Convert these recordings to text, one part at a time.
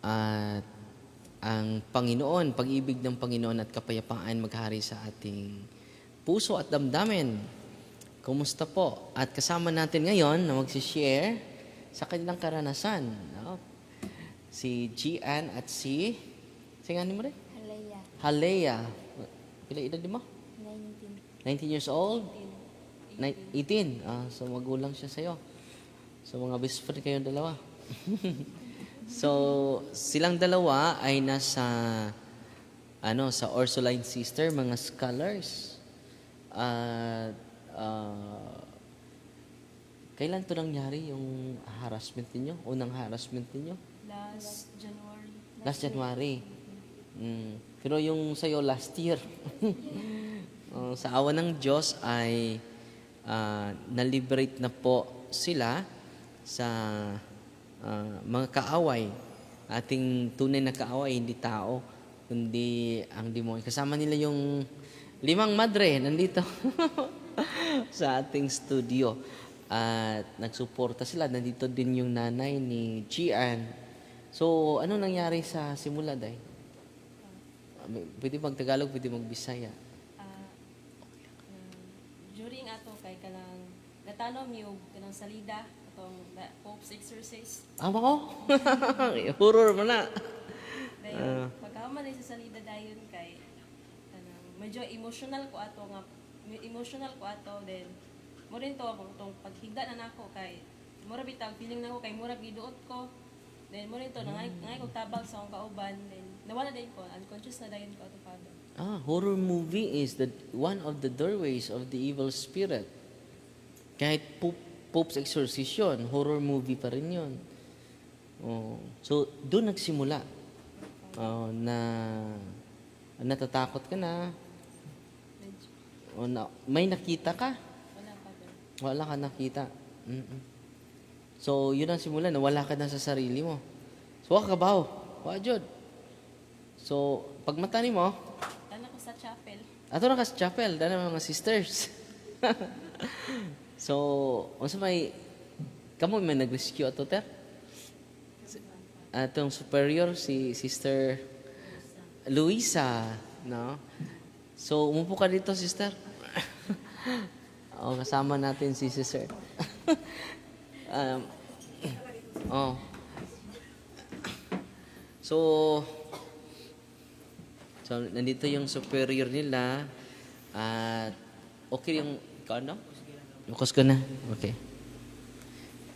At ang Panginoon, pag-ibig ng Panginoon at kapayapaan maghari sa ating puso at damdamin. Kumusta po? At kasama natin ngayon na magsishare sa kanilang karanasan. No? Si Gian at singanin mo rin? Halaya, Halea. Pila edad mo? 19. 19 years old? 18. So magulang siya sa'yo. So mga best friend kayong dalawa. So silang dalawa ay nasa sa Ursuline Sister, mga scholars. At kailan to nangyari yung harassment niyo? Unang harassment niyo? Last January. Last January. Pero yung sa'yo last year. Sa awa ng Diyos ay na-liberate na po sila sa mga kaaway. Ating tunay na kaaway, hindi tao, kundi ang demonyo. Kasama nila yung 5 madre nandito sa ating studio. At nagsuporta sila. Nandito din yung nanay ni Gian. So, ano nangyari sa simula, Day? Pwede mag-Tagalog, pwede mag-Bisaya. During ato kay kanang gatanom yung kanang salida atong Pope's exercise. Ako? Horror mo na. Dayon pagkahuman na sa salida dayon kay kanang medyo emotional ko ato then mo rin to tong paghigda na nako kay mura bitag feeling nako kay mura giduot ko. Then mo rin to nangay ko tabang sa akong kauban then nawala din ko unconscious na dayon ko ato father. Horror movie is one of the doorways of the evil spirit. Kahit Pope's Exorcism, horror movie pa rin yun. So, doon nagsimula na natatakot ka na. May nakita ka? Wala pa din. Wala ka nakita. So, yun ang simula, nawala ka na sa sarili mo. So, wakabaw. Wajod. So, pag mata ni mo, Tana ko sa chapel. ato na ka sa chapel, dahil mga sisters. So, unsa kamo may nag-rescue ato, ter? Atong superior, si Sister Luisa, no? So, umupo ka dito, sister. Kasama natin si Sister. So, nandito yung superior nila. At, okay yung, ano? Lukos ko na. Okay.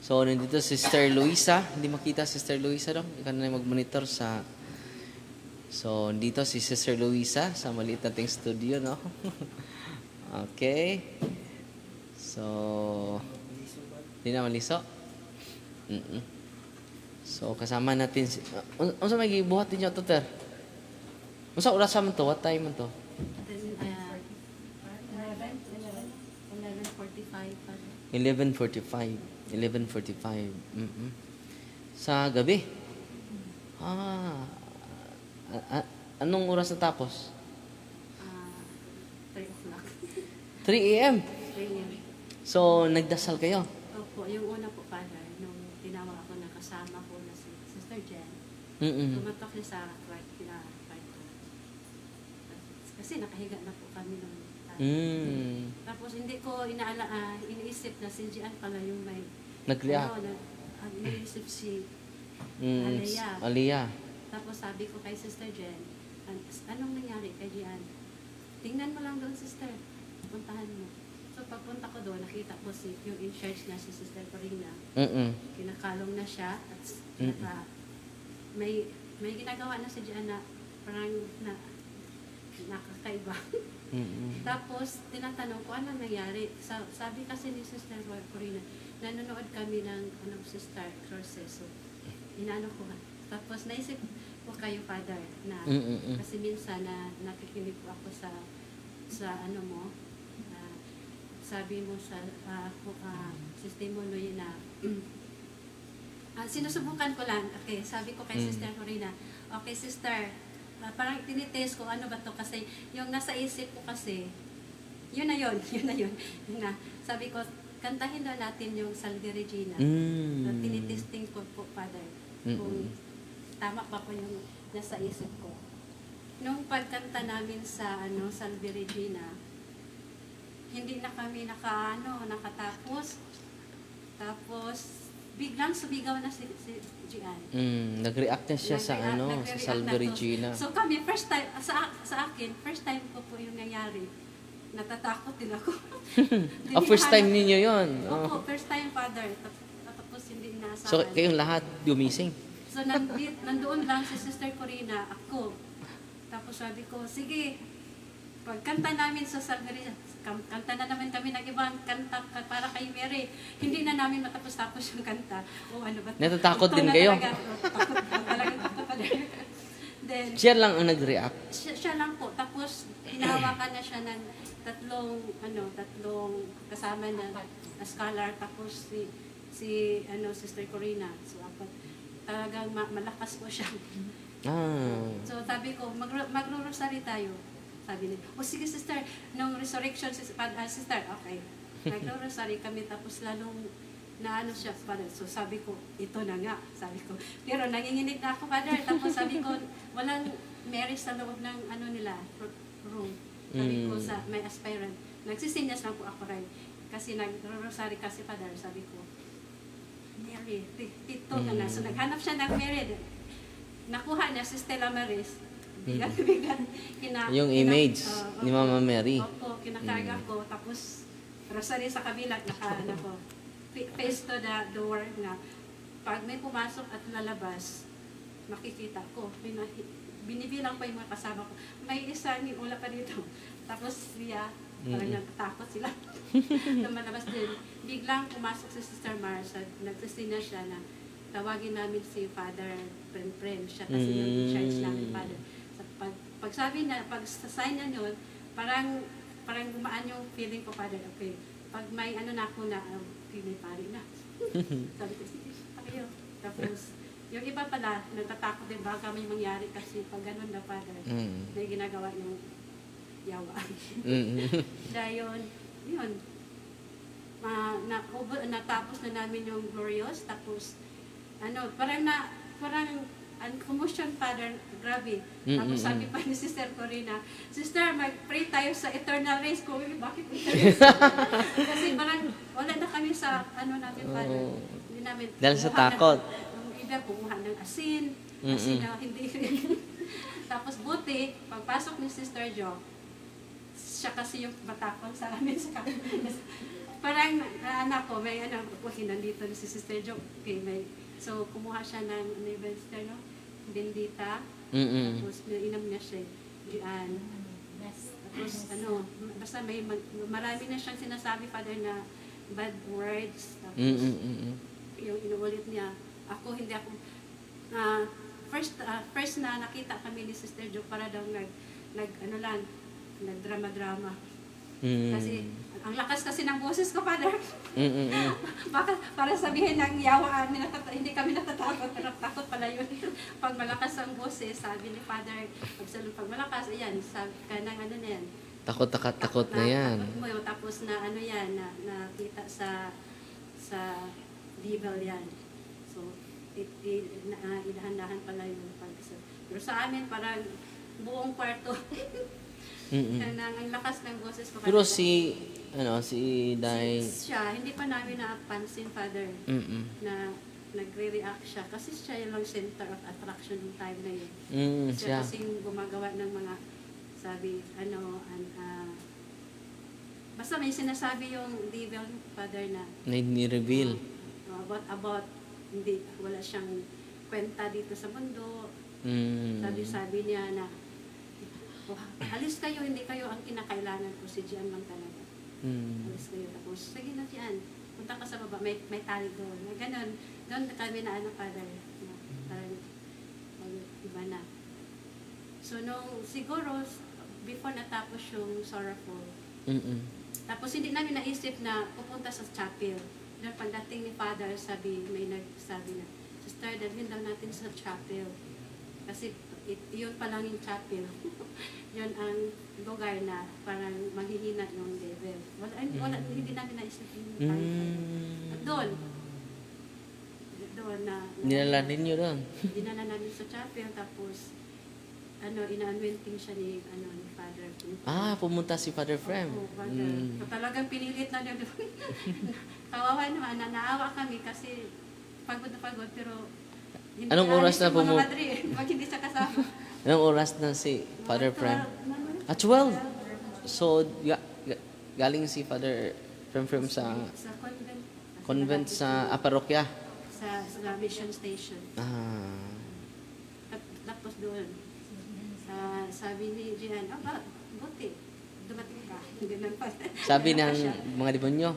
So, nandito si Sister Luisa. Hindi makita Sister Luisa dong. Ikaw na mag-monitor sa... So, dito si Sister Luisa sa maliit nating studio, no? Okay. So, hindi na maliso? So, kasama natin si... Unsa may gibuhat ninyo ito, ter? Unsa oras man to? What time man to? 11:45. 11:45. Sa gabi? Anong oras natapos? 3 o'clock. 3 a.m. 3 a.m. So, nagdasal kayo? Opo, yung una po, Father, nung tinawag ako na kasama ko na si Sister Jen, tumatok niya sa kwarto. Kasi nakahiga na po kami nung tapos hindi ko iniisip na si Gian pala yung may Nagliyak. iniisip si Aliyah. Tapos sabi ko kay Sister Jen, anong nangyari kay Gian? Tingnan mo lang doon, sister. Puntahan mo. So pagpunta ko doon, nakita ko yung in charge na si Sister Corina. Kinakalong na siya at may ginagawa na si Gian na parang nakakaiba. Tapos, tinatanong ko, ano nangyari? Sabi kasi ni Sister Corina, nanonood kami ng Sister Crosses. So, inaano ko. Tapos, naisip ko kayo, Father, na kasi minsan na nakikinig ko ako sa ano mo, sabi mo sa testimony na sinusubukan ko lang. Okay, sabi ko kay Sister Corina, okay, Sister, parang tinitest ko ano ba to kasi yung nasa isip ko kasi yun na yun nga sabi ko kantahin daw natin yung Salve Regina. Tinitesting ko po, Father, kung tama pa po yung nasa isip ko. Nung pagkanta namin sa Salve Regina, hindi na kami nakatapos. Tapos biglang sumigaw na si Gian. Nag-react na siya sa Nag-react sa Salve na to. Regina. So kami, first time, sa akin, first time ko po yung nangyari. Natatakot din ako. First time ninyo yun. Opo, first time, Father. Tapos hindi inaasahan. So, kayong lahat gumising. So, nandoon lang si Sister Corina, ako. Tapos sabi ko, sige, pagkanta namin sa Salveria, kanta na naman kami ng ibang kanta para kay Mary. Hindi na namin matapos-tapos yung kanta. O ano ba? Natatakot Ito din na kayo? Takot na talaga. Then, Siya lang ang nag-react. siya lang po. Tapos, hinahawakan na siya ng tatlong kasama na scholar. Tapos, Sister Corina. So, talagang malakas po siya. So, sabi ko, magro-rosary tayo. Sabi niya, sige sister, nung resurrection, sister, okay. Nagro-rosary kami, tapos lalong siya, Father. So, sabi ko, ito na nga, sabi ko. Pero nanginginig na ako, Father. Tapos sabi ko, walang Mary sa loob ng room. Sabi ko sa may aspirant. Nagsisinyas lang po ako rin. Kasi nagro-rosary kasi, Father. Sabi ko, Mary, ito na nga. So, naghanap siya ng Mary. Nakuha niya si Stella Maris. Bigat. Yung image ni Mama Mary. Opo, kinakarga ko. Tapos, rosary sa kabila, face to the door na pag may pumasok at lalabas, makikita ko. Binibilang pa yung mga kasama ko. May isa, wala pa dito. Tapos siya, parang natatakot sila. Lumalabas din. Biglang pumasok si Sister Marcia, nagsisina siya na tawagin namin si Father Pren. Siya kasi yung charge namin, Father. Pag sabi na, pag sa-sign na yun, parang gumaan yung feeling ko, Father, okay. Pag may na ako na, may pari na. Sabi ko, sige, tayo. Tapos, yung iba pala, natatakot din baka may mangyari kasi pag ganun na, Father, may ginagawa yung yawa. Dahil yun, natapos na namin yung Glorious, tapos, parang commotion, Father, grabe. Tapos sabi pa ni Sister Corina, Sister, mag-pray tayo sa eternal race. Bakit eternal race? Kasi parang wala na kami sa namin, Father. Hindi namin. Dahil sa takot. Yung iba, kumuha ng asin. Asin na hindi. Tapos buti, pagpasok ni Sister Jo, siya kasi yung matakot sa amin. Parang anak ko, may nandito si Sister Jo. Okay, so, kumuha siya ng Bendita. Tapos, inom niya siya. Diyan. Tapos, basta marami na siyang sinasabi, Father, na bad words. Tapos, yung inuulit niya, hindi ako, first na nakita kami ni Sister Jo, para daw nagdrama-drama. Kasi, ang lakas kasi ng boses ko, Father. Para sabihin ng yawaan, hindi kami natatakot, pero takot pala yun. Pag malakas ang boses, sabi ni Father, pag malakas, ayan, sabi ka ng yan. Takot na yan. Tapos na nakita sa devil yan. So, idahan-dahan pala yung pero sa amin, parang buong kwarto. Ang lakas ng boses ko. Pero si Day... Siya, hindi pa namin napansin, Father, na nagre-react siya. Kasi siya yung center of attraction ng time na yun. Siya kasi gumagawa ng mga, basta may sinasabi yung devil, Father, na ni-reveal. About, wala siyang kwenta dito sa mundo. Sabi niya na, alis kayo, hindi kayo ang kinakailangan ko, si Gian lang talaga. Alis kayo. Tapos, sige na Gian, punta ka sa baba, may tali doon. Ganon, doon kami na Father, parang iba na. So, siguro, before natapos yung Sorrowful, tapos hindi namin naisip na pupunta sa chapel. Doon pagdating ni Father, may nagsabi na, Sister, dalhin daw natin sa chapel. Kasi yun pa lang yung chapel. Yun ang lugar na parang maghihina yung devil. Wala, hindi namin naisip yung time. Doon doon na Dinala ninyo doon. dinala namin sa chapel, tapos ina-anointing siya ni Father. Pumunta si Father Frem. Oo, Father. So, talagang pinilit na niya doon. Kawawa naman, naawa kami kasi pagod na pagod, pero hindi Anong oras na aalis yung mga pumu- madre, pag hindi siya kasama. Anong oras na si Father Frem? At 12. So, galing si Father Frem sa Sa convent. convent sa parokya. Sa mission station. Tapos doon, sabi ni Gian, buti, dumating ka. Ganun pa. Sabi Ganun pa ng siya. mga demonyo.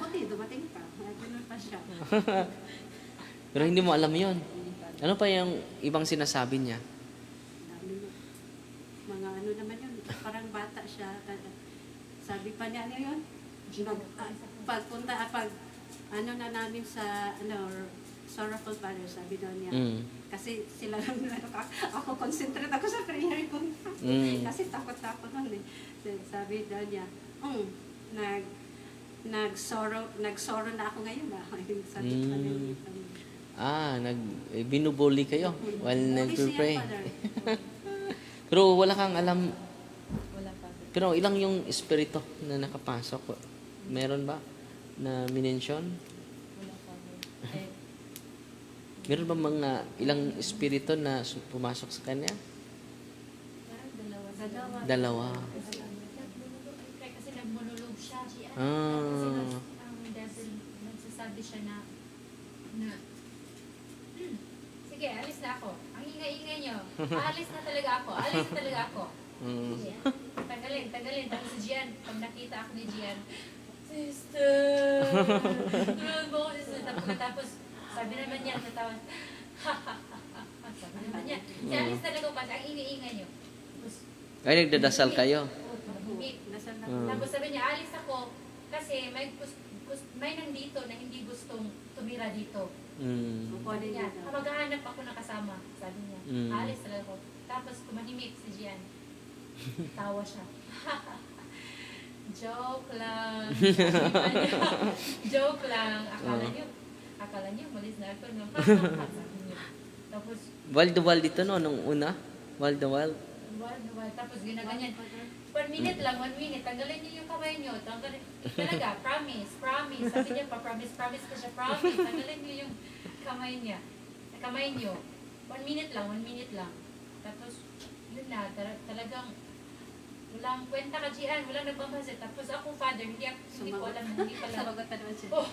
Buti, dumating ka. Ganun pa siya. Pero hindi mo alam yon. Ano pa yung ibang sinasabi niya? Dami mo. Mga naman yun, parang bata siya. Sabi pa niya, yun? Pagpunta, na namin sa, Sorrowful Father, sabi daw niya. Kasi sila lang ako concentrate ako sa prayer ko. Kasi takot-takot lang eh. Sabi daw niya, nag-sorrow na ako ngayon sabi pa niya. Binubuli kayo while nagpe-pray. Pero wala kang alam. Wala pa. Pero ilang yung espiritu na nakapasok? Meron ba na minention? Wala pa. Meron ba mga ilang espiritu na pumasok sa kanya? Dalawa. Dalawa. Kasi nagmonolog siya. Kasi Ah. ang devil, nagsasabi siya na sige, alis na ako. Ang ingay-ingay nyo. Alis na talaga ako. Alis na talaga ako. Sige. Tagalin. Tapos si Gian, pag nakita ako ni Gian, Sister! Tulungan mo ako, sister. Tapos, sabi naman niya, natawa, sabi naman niya, si alis talaga ako kasi ang ingay-ingay nyo. Tapos, Ay, nagdadasal kayo? tahimik. Nasaan na? Tapos sabi niya, alis ako kasi may nandito na hindi gustong tumira dito. Kukunin niya. Maghahanap ako ng kasama, sabi niya. Alis talaga ako. Tapos kumahimik si Gian. Tawa siya. Joke lang. Joke lang. Akala niyo, malis na ako. No? Sabi niya. Tapos, Wild the wild ito no, nung una? Wild the wild? tapos ginaganyan. 1 minute lang, 1 minute. Tanggalin niyo yung kamay niyo. Tanggalin. Talaga, promise. Sabi niya pa, promise pa siya, promise. Tanggalin niyo yung kamay niya. Kamay niyo. 1 minute lang. Tapos, yun na, talagang walang kwenta ka, Gian. Walang nagpapansin. Tapos ako, Father, hindi ko alam, hindi pala. Sabagot pa naman siya. Oh,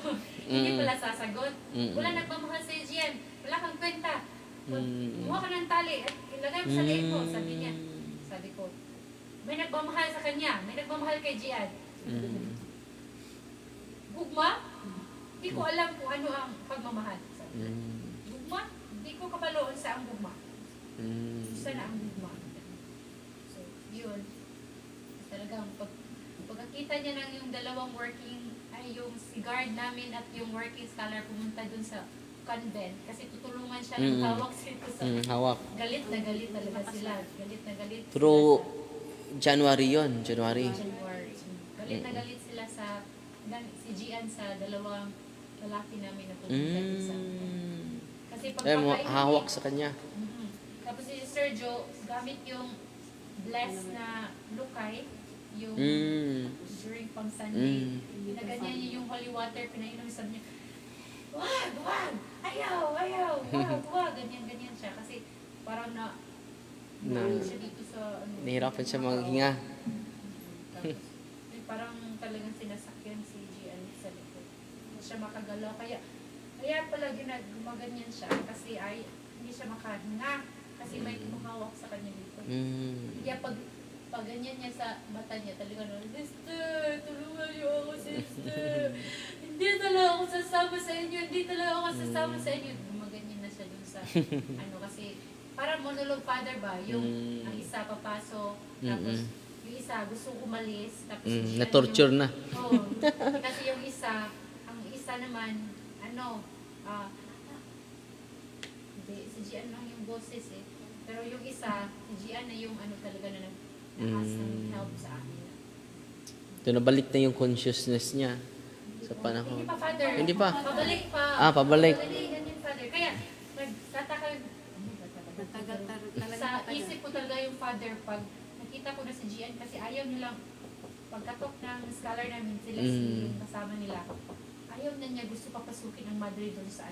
hindi pala sasagot. Wala nagmamahal sa'yo, Gian. Wala kang kwenta. Kumuha ka ng tali at ilagay mo sa leeg mo, sabi niya. Sabi ko, may nagmamahal sa kanya, may nagmamahal kay Gian. Gugma? Hindi ko alam kung ano ang pagmamahal. Sabi. Gugma? Hindi ko kabaloon sa ang gugma. Sana ang gugma. So, yun. Talagang pagkakita niya ng yung dalawang working, ay yung si guard namin at yung working scholar pumunta dun sa convent kasi tutulungan siya ng hawak sito sa Hawak. galit na galit talaga sila. Galit na galit Pero sila January yon, January. sa January. Galit na galit sila sa si Gian sa dalawang lalaki namin na pumunta dun sa kasi Hawak sa kanya. Tapos si Sergio gamit yung blessed na lukay yung during pang Sunday. Pinaganyan niya yung holy water, pinainom sabi niya, wag, ayaw, wag, ganyan siya. Kasi parang siya dito sa, Nahirapan siya maghinga. Tapos, parang talagang sinasakyan si Gian sa likod. Hindi siya makagalaw. Kaya pala gumaganyan siya kasi hindi siya makahinga. Kasi may kumahawak sa kanya dito. Kaya pag ganyan niya sa mata niya, talaga Sister, tulungan niyo ako, sister. Hindi talaga ako sasama sa inyo. Gumaganyan na siya dun sa, kasi parang monologue father ba? Yung ang isa papasok, tapos yung isa gustong umalis, tapos Na-torture na. Oo. Kasi yung isa, ang isa naman, si Gian lang yung boses eh. Pero yung isa, si Gian na yung talaga na nag-ask ng help sa akin. Ito nabalik na yung consciousness niya sa panahon. Hindi pa, Father. Hindi pa. Pabalik pa. Pabalik. Pabalik, Kaya, nagtataka, sa isip ko talaga yung father, pag nakita ko na si Gian, kasi ayaw nilang, pagkatok ng scholar namin, sila yung kasama nila, ayaw na niya gusto papasukin ang mother doon sa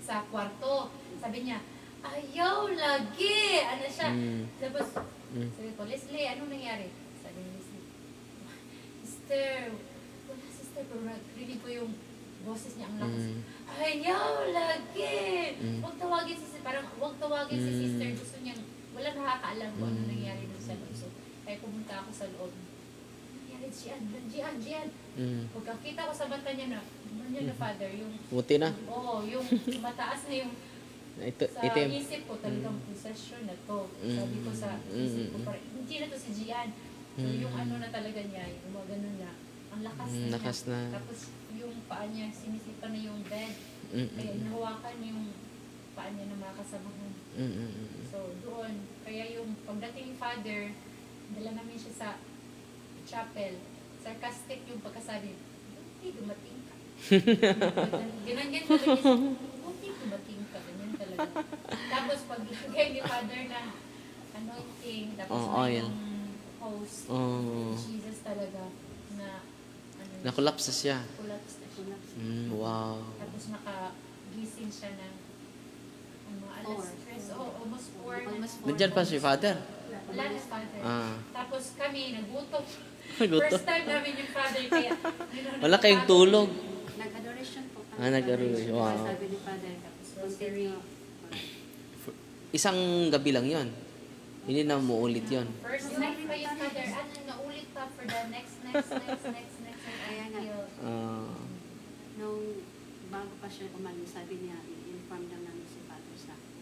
sa kwarto. Sabi niya, ayaw lagi! Ano siya? Tapos, sabi ko, Leslie, anong nangyari? Sabi ni Leslie, sister, wala sister, pero narinig ko yung boses niya ang lakas. Ayaw lagi! Huwag tawagin si sister, parang huwag tawagin si sister. Gusto niyang, wala nakakaalam kung ano nangyari doon sa loob. So, kaya pumunta ako sa loob. Gian. Pagkakita ko sa mata niya na, ano niya na father, yung, Buti na. yung mataas na yung, Ito, sa itim. isip ko talagang possession na to. Sabi ko sa isip ko, parang, hindi na to si Gian. So, yung ano na talaga niya, yung mga ganun na, ang lakas na niya. Lakas na. Tapos, yung paa niya, sinisipan na yung bed. Kaya inahawakan yung paa niya na mga kasamahan. So, doon, kaya yung pagdating ni father, dala namin siya sa chapel. Sarcastic yung pagkasabi, hindi dumating ka. Ganyan talaga. Hindi dumating ka. Ganyan talaga. Tapos paglagay ni father na anointing, tapos may oil. yung host, Jesus talaga, na ano, Nakolapsa siya. collapse na siya. Wow. Tapos nakagising siya ng alas 3, almost 4. Nandyan pa si father. Wala na father. Ah. Tapos kami, nagutom. Nagutom. First time namin yung father, kaya Wala kayong tulog. Nag-adoration po kami. Nag-adoration. Wow. Sabi ni Father, continue. Isang gabi lang yon. Hindi na muulit yon. First night pa yung father, ano, naulit pa for the next. Kaya nga. Nung bago pa siya umalis, sabi niya, i-inform lang namin si Father sa akin.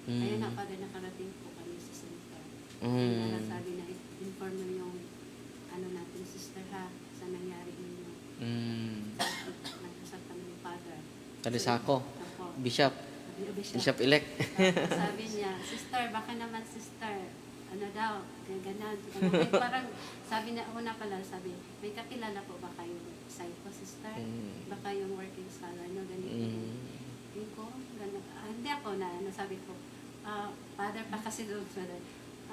Kaya nga, Father, nakarating po kami sa center. Kaya sabi na, inform mo yung ano natin, sister ha, sa nangyari ninyo. Nag-usap kami ni Father. Kalisako. Ako. Bishop. Bishop-elect. Sabi niya, sister, baka naman sister, ano daw, gaganan. Parang, sabi niya, una pala, sabi, may kakilala po ba kayong psycho, sister? Baka yung working scholar, no, ganito. Yung ko, ganito. Hindi ako na, sabi ko, Father pa kasi doon, Father.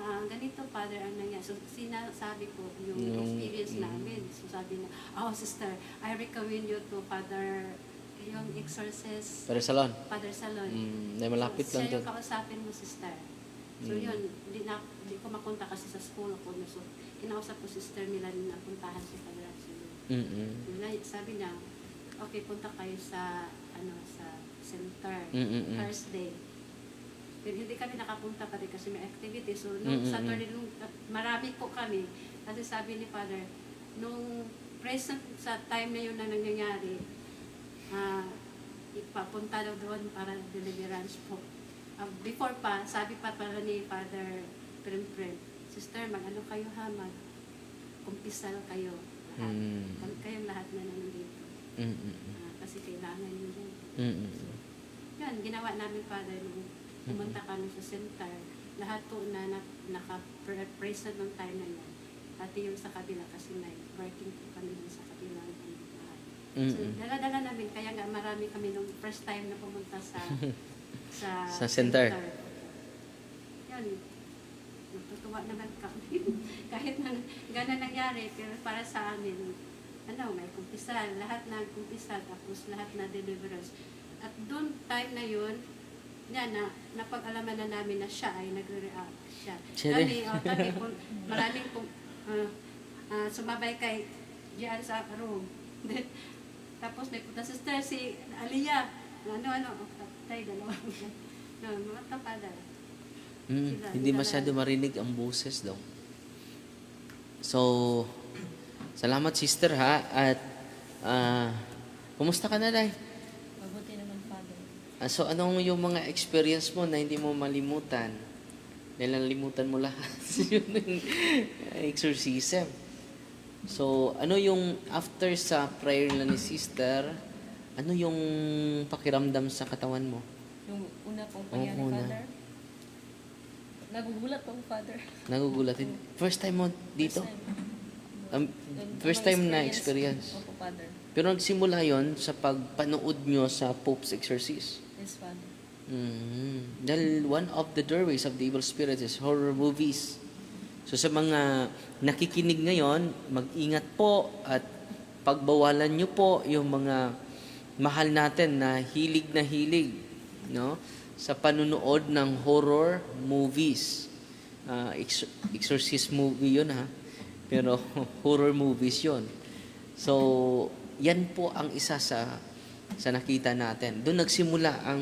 Ganito, Father, ang nangyari. So, sinasabi ko yung experience namin. So, sabi niya, sister, I recommend you to Father, yung exorcist, Father Salon. Father Salon. Dahil malapit So, lang siya doon. yung kausapin mo, sister. So, yun, di ko mapunta kasi sa school ako. So, kinausap ko sister nila na puntahan si Father Absolute. Sabi niya, okay, punta kayo sa, sa center, Thursday. Pero hindi kami nakapunta pa rin kasi may activity. So, nung Saturday, marami po kami. Kasi sabi ni Father, nung present sa time na yun na nangyayari, ipapunta daw doon para deliverance po. Before pa, sabi pa pala ni Father Prim, sister, mag-ano kayo ha, mag-kumpisal kayo. Kayong lahat na nandito. Kasi kailangan nyo yun. So, yun, ginawa namin, Father, nung pumunta kami sa center, lahat po na naka-present ng time na yun. Pati yung sa kabila kasi may working po kami dun sa kabila ng bahay. So, dala-dala namin, kaya nga marami kami nung first time na pumunta sa center. Yan, natutuwa naman kami. Kahit na gano'n nangyari, pero para sa amin, may kumpisal, lahat na kumpisal, tapos lahat na deliverance. At doon, time na yun, napag-alaman na namin na siya ay nagre-react siya. Kami maraming sumabay kay diyan sa room. Tapos may punta sister, si Aliyah. Tayo dalawa. Mga tapada. Hindi masyado marinig ang boses daw. So, salamat sister ha. At, kumusta ka na, Day? Mabuti naman, Father. So, anong yung mga experience mo na hindi mo malimutan? Dahil nalimutan mo lahat. Yung exorcism. So, ano yung after sa prayer na ni sister, ano yung pakiramdam sa katawan mo? Yung una pong pangyari, una. Father. Nagugulat pong, Father. Nagugulat. First time mo dito? First time na experience. Opo, Father. Pero nagsimula yon sa pagpanood nyo sa Pope's Exorcist. Yes, Father. Dahil one of the doorways of the evil spirit is horror movies. So sa mga nakikinig ngayon, mag-ingat po at pagbawalan nyo po yung mga mahal natin na hilig, no? Sa panunood ng horror movies. Exorcist movie yun, ha? Pero horror movies yun. So, yan po ang isa sa nakita natin. Doon nagsimula ang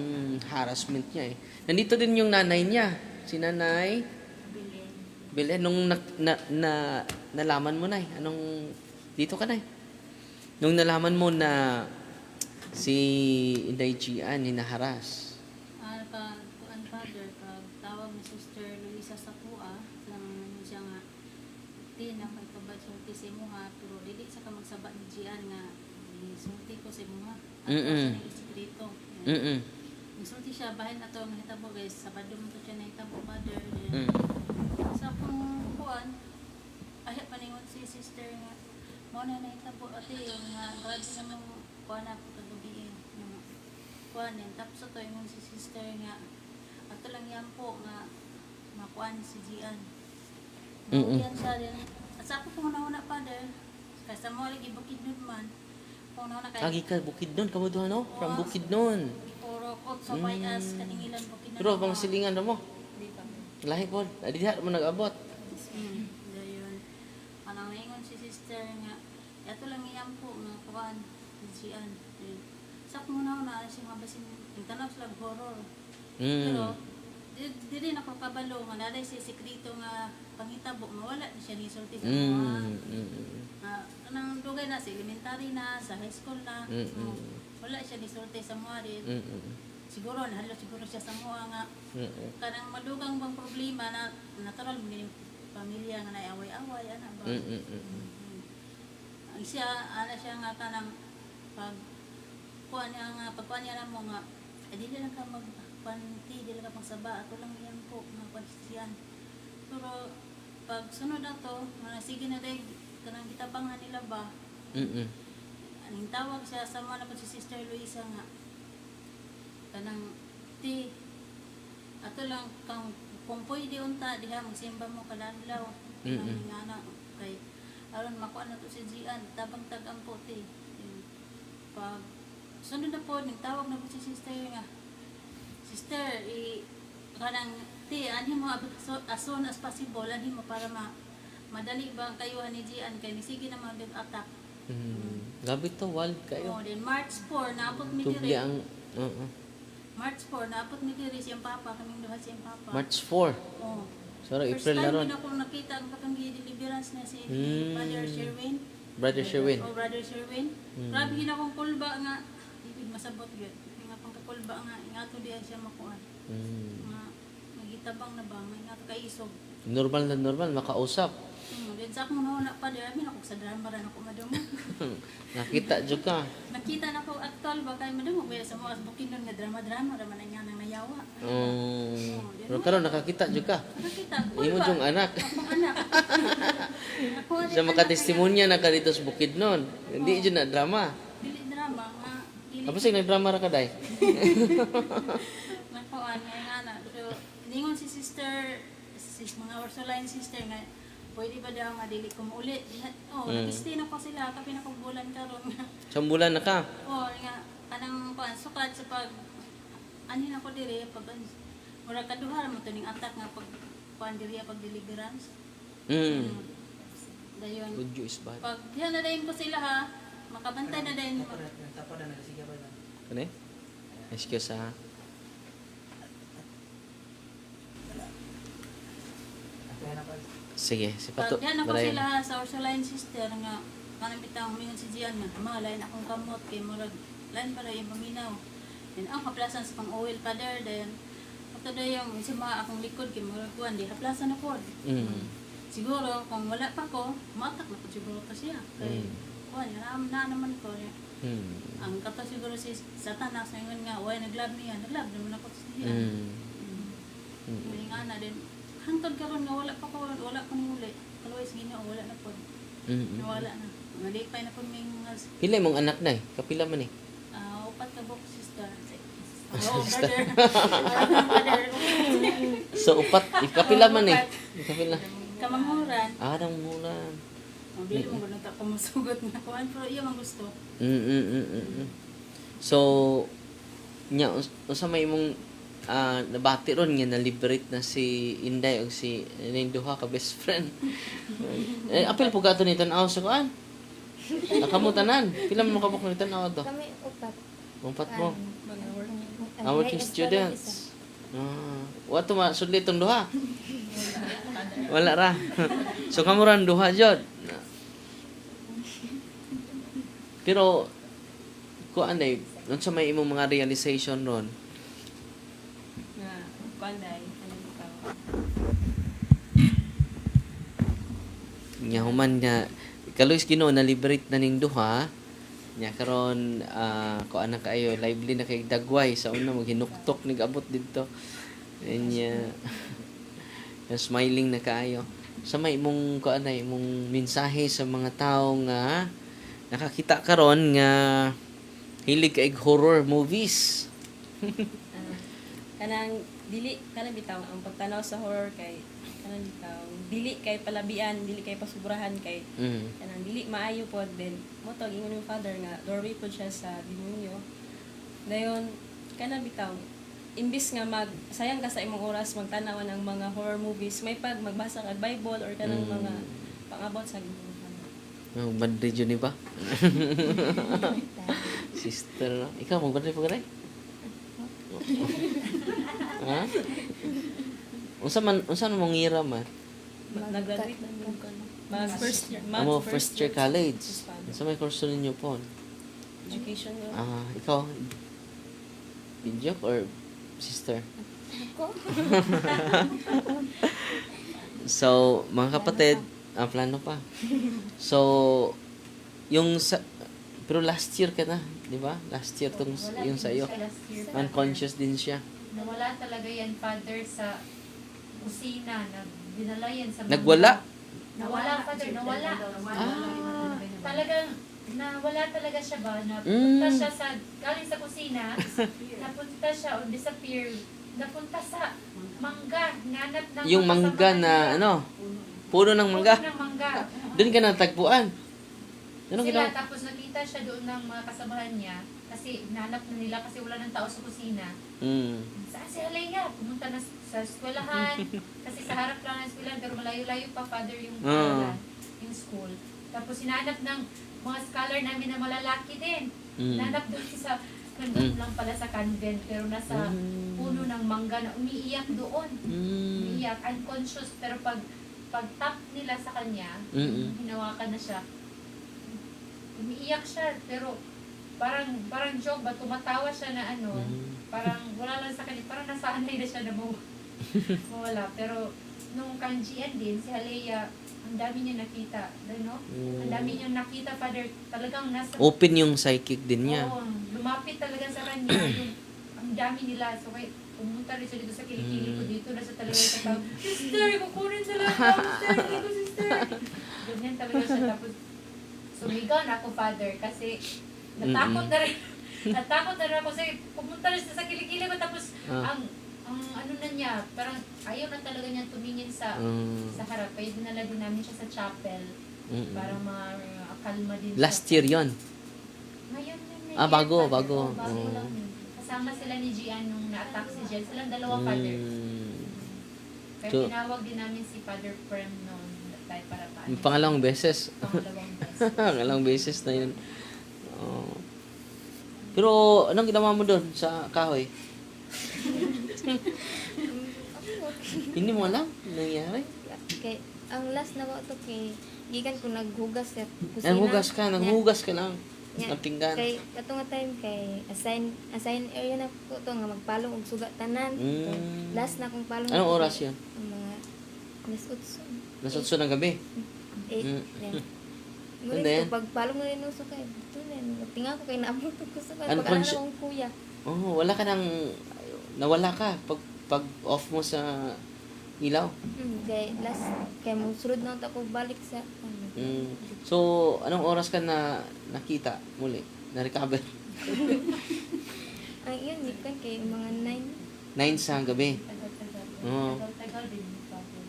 harassment niya eh. Nandito din yung nanay niya. Si Nanay Belen. Nung nalaman mo na anong, dito ka na nung nalaman mo na si Inday Gian hinaharas. Kuan Father, pag tawag ni Sister Luisa sa kuha, lang siya nga, di na kay pabadsulti sa imuha, pero dili sa ka magsaba ni Gian nga, isulti ko sa imuha. Ako siya ng isikreto. Isulti siya, bahin na to, mahitabo guys, sabado mo to siya nahitabo, Father. Sa akong kuan, ayaw paningon si Sister nga, mo na nahitabo, ate, yung grabe namang kuan na po kagabi kuan yan. Tapos ito yung si Sister nga, ato lang yan po nga makuan si Gian. Yan siya din. At sa ako kung una, Father, kasi mo lagi bukid nun man, kung una kayo. Agi ka, Bukidnon, kamuduhan, no? From Bukidnon. Puro kot sa bayas, kaningilan bukid na. Pero, bang silingan na mo? Hindi pa. Lahi po. Adihat mo nag-abot. Dayon. Anong naingon si Sister nga, ato lang yan po nga kuan si Gian. Sa ako una, siya nga basin, yung tanaw sila horror. Pero, di rin ako kabalo nga naday si sekreto nga pangitabo mawala na siya ni sulti sa mga anang dugay na sa elementary na sa high school na wala siya ni sulti sa mga rin siguro nahalo siguro siya sa mga nga kanang madugang bang problema na natural mo yung pamilya nga naaway-away ana ba ang siya ana siya nga kanang pag kuan nga pagkuan niya na mo nga di lang ka panti, di lang ka pagsaba, ato lang yan po, mga pagsisiyan. Pero, pag sunod na to, sige na dahil, kanang gitabangan nila ba, aning tawag siya, sama na po si Sister Luisa nga, kanang, ato lang, kung pwede unta, diha, magsimba mo kaladlaw, kanang nga na, kay, aron makuha na to si Gian, tabang tagang po, pag, sunod na po, tawag na po si Sister nga, Sister, kanang ani mo as soon as possible, ani mo para madali ba ang kayuhan ni Gian kay nisige naman yung attack. Gabi to, wild kayo. Oh, then March 4 naabot mi Tubli diri. ang, March 4 naabot mi diri siyang papa, kaming duha siyang papa. March 4. Oh. So, First April na time ron. din ako nakita ang katong deliverance na si Father Sherwin. Brother Sherwin. Oh, Brother Sherwin. Grabe gina akong kulba nga, ibig masabot gyud. Nga pangkakulba nga ingato diha siya makuan. Nga magitabang na ba, ingato kay isog. Normal na normal, makausap. Then sa akong nauna pa, di amin ako sa drama rin ako madungo. Nakita dyan ka. Nakita na ko actual ba kay madungo, kaya sa mga bukinon nga drama-drama, raman na nga nang nayawa. Pero karon nakakita dyan ka. Nakita, Imo yung anak. akong anak. Ako Sa makatestimonya na ka dito sa Bukidnon. Hindi dyan na drama. dili drama, nga, dili. Tapos yung nagdrama ra ka, day. Nakuan, nga anak. So, ningon si sister, mga Ursuline sister nga, pwede ba daw nga dili ko maulit? Nag-stay na pa sila, kapin akong bulan karon nga. Sambulan na ka. Nga, kanang kuan sukat sa pag anin ako diri pag mura kaduha mo to ning attack nga pag kuan diri pag deliverance. Dayon. Good Jews ba? Pag diha na dayon ko sila ha, makabantay na dayon. Ano eh? Excuse ha. Sige, si Pato. Pag diha na ko Barayan. sila ha, sa Ursuline sister nga kanang bitang humingon si Gian nga, "Ma, lain akong kamot kay murag lain para yung paminaw." Then ang haplasan sa pang-oil pa there, then ato daw yung sama akong likod kay murag kuan di haplasan ako. Siguro kung wala pa ko, matak na po siguro to siya. Kay kuan na naman ko. Ang kato siguro si Satanas ngayon nga, "Way naglab niya, naglab naman ako sa siya." May nga na din. Hantod karon nga wala pa ko, wala ko ning uli. Kalways Ginoo wala na po. Wala na. Malipay na po may mga Pila mong anak na eh? Kapila man eh? upat ka book sister. Oo, brother. Brother. So, upat. Ikapila man eh. Ikapila. Kamanghuran. Nang mula. Oh, dili mo ganun ta pamasugot nga kuan pero iya man gusto. So, nya, usa may imong nabati ron nga na-liberate na si Inday o si duha ka best friend. Apil po gato ni tanaw sa kuan. Nakamutan pila mo kabuk ni tanaw to? Kami upat. Umpat mo. Mga working. Working students. Wato ma sudli tong duha. Wala ra. So kamuran duha jud. Pero kuan day, unsa may imong mga realization ron? Nga, kuanday, ano ikaw? Nya human nga kaloy Ginoo na liberate na ning duha. Nya karon kuan na kaayo lively na kay dagway sa una maghinuktok nig abot didto. Nya smiling na kaayo. Sa may imong kuan na imong mensahe sa mga tawo nga nakakita karon nga hilig kay horror movies. Kanang kanang bitaw ang pagtanaw sa horror kay kanang bitaw dili kay palabian, dili kay pasubrahan kay kanang dili maayo pod then mo to ingon yung father nga doorway pod siya sa demonyo. Dayon kanang bitaw imbis nga sayang ka sa imong oras magtanaw ng mga horror movies, may pag magbasa kag Bible or kanang mga pangabot sa Ginoo. Bad region ni ba? Sister, no? Ikaw, mag-bad pa ganay? Ha? Unsa man mong ngira man? Nag-graduate na mo mag first year. Amo first year college. Unsa may kurso ninyo po? Education yo. Ikaw? Pinjok or sister? Ako? So, mga kapatid, plano pa. So, pero last year ka na, di ba? Last year tong yung sa iyo. Unconscious din siya. Nawala talaga yan, Father, sa kusina. Dinala yan sa Nagwala? Nawala, Father. Nawala. Talagang, nawala talaga siya ba? Galing sa kusina, napunta siya o disappear. Napunta sa mangga. Nanap ng Yung mangga na, puno ng mangga. Puno ng mangga. Doon ka natagpuan. Anong Sila, ginawa? tapos nakita siya doon ng mga kasamahan niya kasi nanap na nila kasi wala ng tao sa kusina. Saan si Alea? Pumunta na sa eskwelahan kasi sa harap lang ng eskwelahan pero malayo-layo pa, Father, yung yung school. Tapos hinanap ng mga scholar namin na malalaki din. Nanap doon sa nandun lang pala sa convent pero nasa puno ng mangga na umiiyak doon. Umiiyak, unconscious pero pag tap nila sa kanya, hinawakan na siya. Umiiyak siya, pero parang joke ba, tumatawa siya na parang wala lang sa kanya, parang nasanay na siya na mawala. Pero nung kanjian din, si Halea, ang dami niya nakita, ang dami niya nakita, Father, talagang nasa... Open yung psychic din niya. Oo, lumapit talaga sa kanya, ang dami nila, so kaya pumunta rin siya dito sa kilikili ko, dito na siya talaga sa tao, sister, kukunin sa lang ako, sister, hindi ko sister. Ganyan talaga siya, tapos sumigaw na ako, Father, kasi natakot na rin. Natakot na rin ako kasi pumunta rin siya sa kilikili ko, tapos ang ano na niya, parang ayaw na talaga niya tumingin sa harap. Kaya dinala din namin siya sa chapel para makalma din siya. Last year yon. Ngayon yun. Bago. Bago lang yun. Kasama sila ni Gian nung na-attack si Gian. Silang dalawa, Father. Kaya tinawag din namin si Father Prem noon para paano. Pangalawang beses. Pangalawang beses. Pangalawang beses na yun. Pero anong ginawa mo doon sa kahoy? Hindi mo alam nangyari? Kay ang last na ko kay gikan ko naghugas sa kusina. Nanghugas ka lang. Yeah. Naptinggan. Kay katong time kay assign area na ko to nga magpalong og suga tanan. Last na kong palong. Anong oras yun? Ang mga Nasutso ng gabi. 8. Yeah. And then? Pagpalong mo rin uso kay dito na tingnan ko kay naabot ko sa kay Unconscious- pag akong kuya. Wala ka nang nawala ka pag off mo sa ilaw. Kay last kay mo sulod na ako balik sa So, anong oras ka na nakita muli? Na-recover? Ang yun, di ka kay mga 9. 9 sa gabi. Tagal-tagal. Oo. Tagal-tagal din. Bakit?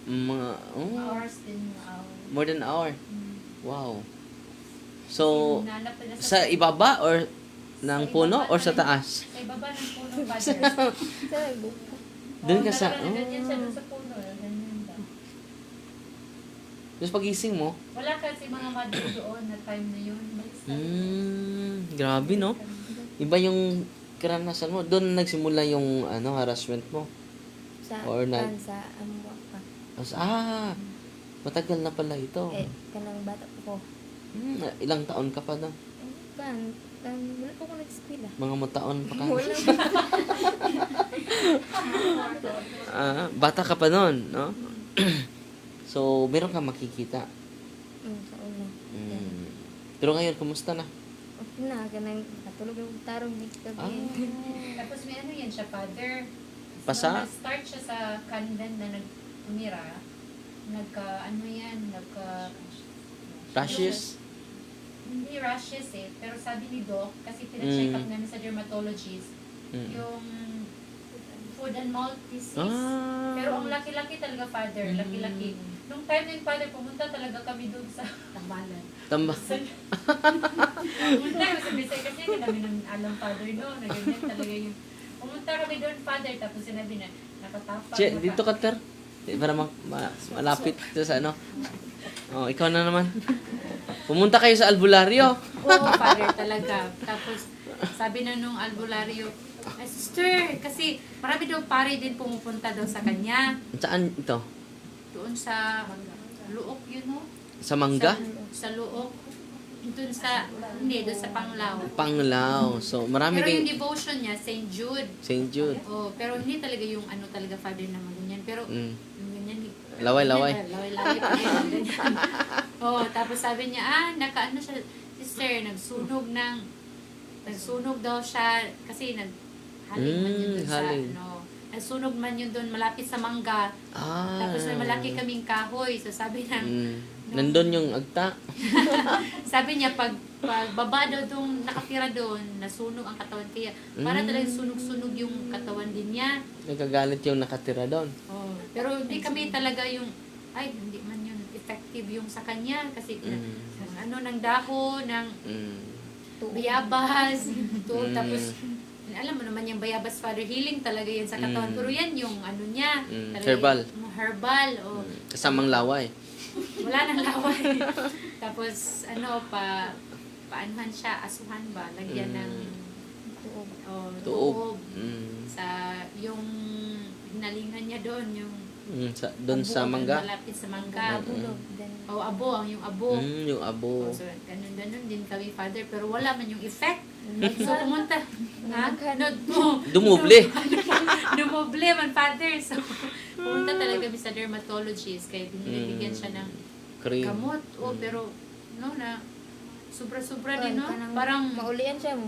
Mga, Hours din. more than an hour. Mm. Wow. So, Hinanap nila sa ibaba or ng Sa puno ibaba or sa ng- taas? Sa ibaba ng puno, Father. Sa buko. Doon ka sa... Ganyan siya doon sa puno. Ganyan ba? Tapos pagising mo, Wala kasi mga mother doon na time na yun. Malis na. grabe no? Iba yung karanasan mo. Doon nagsimula yung harassment mo. Sa Or kan sa amwa pa. Tapos, matagal na pala ito. Kanang bata ko. Ilang taon ka pa doon? Kan wala po ko nag-eskwela. Mga taon pa ka. Wala. Bata ka pa noon, no? So, meron ka makikita. Sa una. Pero ngayon, kumusta na? Okay na, kanang katulog yung tarong di gabi. Tapos may ano yan siya, Father. Pasa? Nung nag-start siya sa convent na nagtumira, Rashes? Hindi rashes pero sabi ni Doc, kasi pina-check up namin sa dermatologist, yung food and mouth disease. Pero ang laki-laki talaga, Father, laki-laki. Nung time na yung Father, pumunta talaga kami doon sa Tambalan. Tamba. Pumunta kami sa Bisay kasi hindi namin alam, Father, no, na ganyan talaga yung... Pumunta kami doon, Father, tapos sinabi na, nakatapang. Dito ka, Ter. Para malapit to sa ano. Oh, ikaw na naman. Pumunta kayo sa albularyo. Oo, Father, talaga. Tapos, sabi na nung albularyo, sister, kasi marami daw pare din pumupunta daw sa kanya. Saan ito? Doon sa Luok, no? Sa Mangga? Sa Luok. Doon sa, hindi, doon sa Panglao. Panglao. So, marami Pero yung kayo. devotion niya, St. Jude. St. Jude. Oh, pero hindi talaga yung talaga, Father, na ganyan. Pero, Mm. yung ganyan, Laway-laway. Laway-laway pa rin. Ganyan. Oh, tapos sabi niya, nakaano siya, sister, nagsunog daw siya, kasi naghaling man yun doon sa, haling. nagsunog man yun doon, malapit sa Mangga. Tapos may malaki kaming kahoy. So sabi na, Nandun yung agta. sabi niya, pag baba daw doon, nakatira doon, nasunog ang katawan. Kaya para talagang sunog-sunog yung katawan din niya. Nagkagalit yung nakatira doon. Oh, pero hindi kami talaga yung, hindi man yun effective yung sa kanya. Kasi ng dahon, ng bayabas, tapos alam mo naman yung bayabas, Father, healing talaga yan sa katawan. Pero yan yung niya. Talaga Herbal. Yung herbal. Oh. Kasamang laway. Wala nang laway. Tapos, paanhan siya, asuhan ba? Lagyan ng Tuog. Tuog. Sa, yung hinalingan niya doon, yung Doon sa abo, Mangga. malapit sa Mangga. Tulog. Then, Abo, yung abo. Yung abo. So, ganun din kami, Father. Pero wala man yung effect. So, pumunta. Dumuble. Dumuble man, Father. So, pumunta talaga kami sa dermatologist. Kaya binibigyan siya ng Cream. gamot. Pero, sobra-sobra din, no? kanang Parang, maulian siya,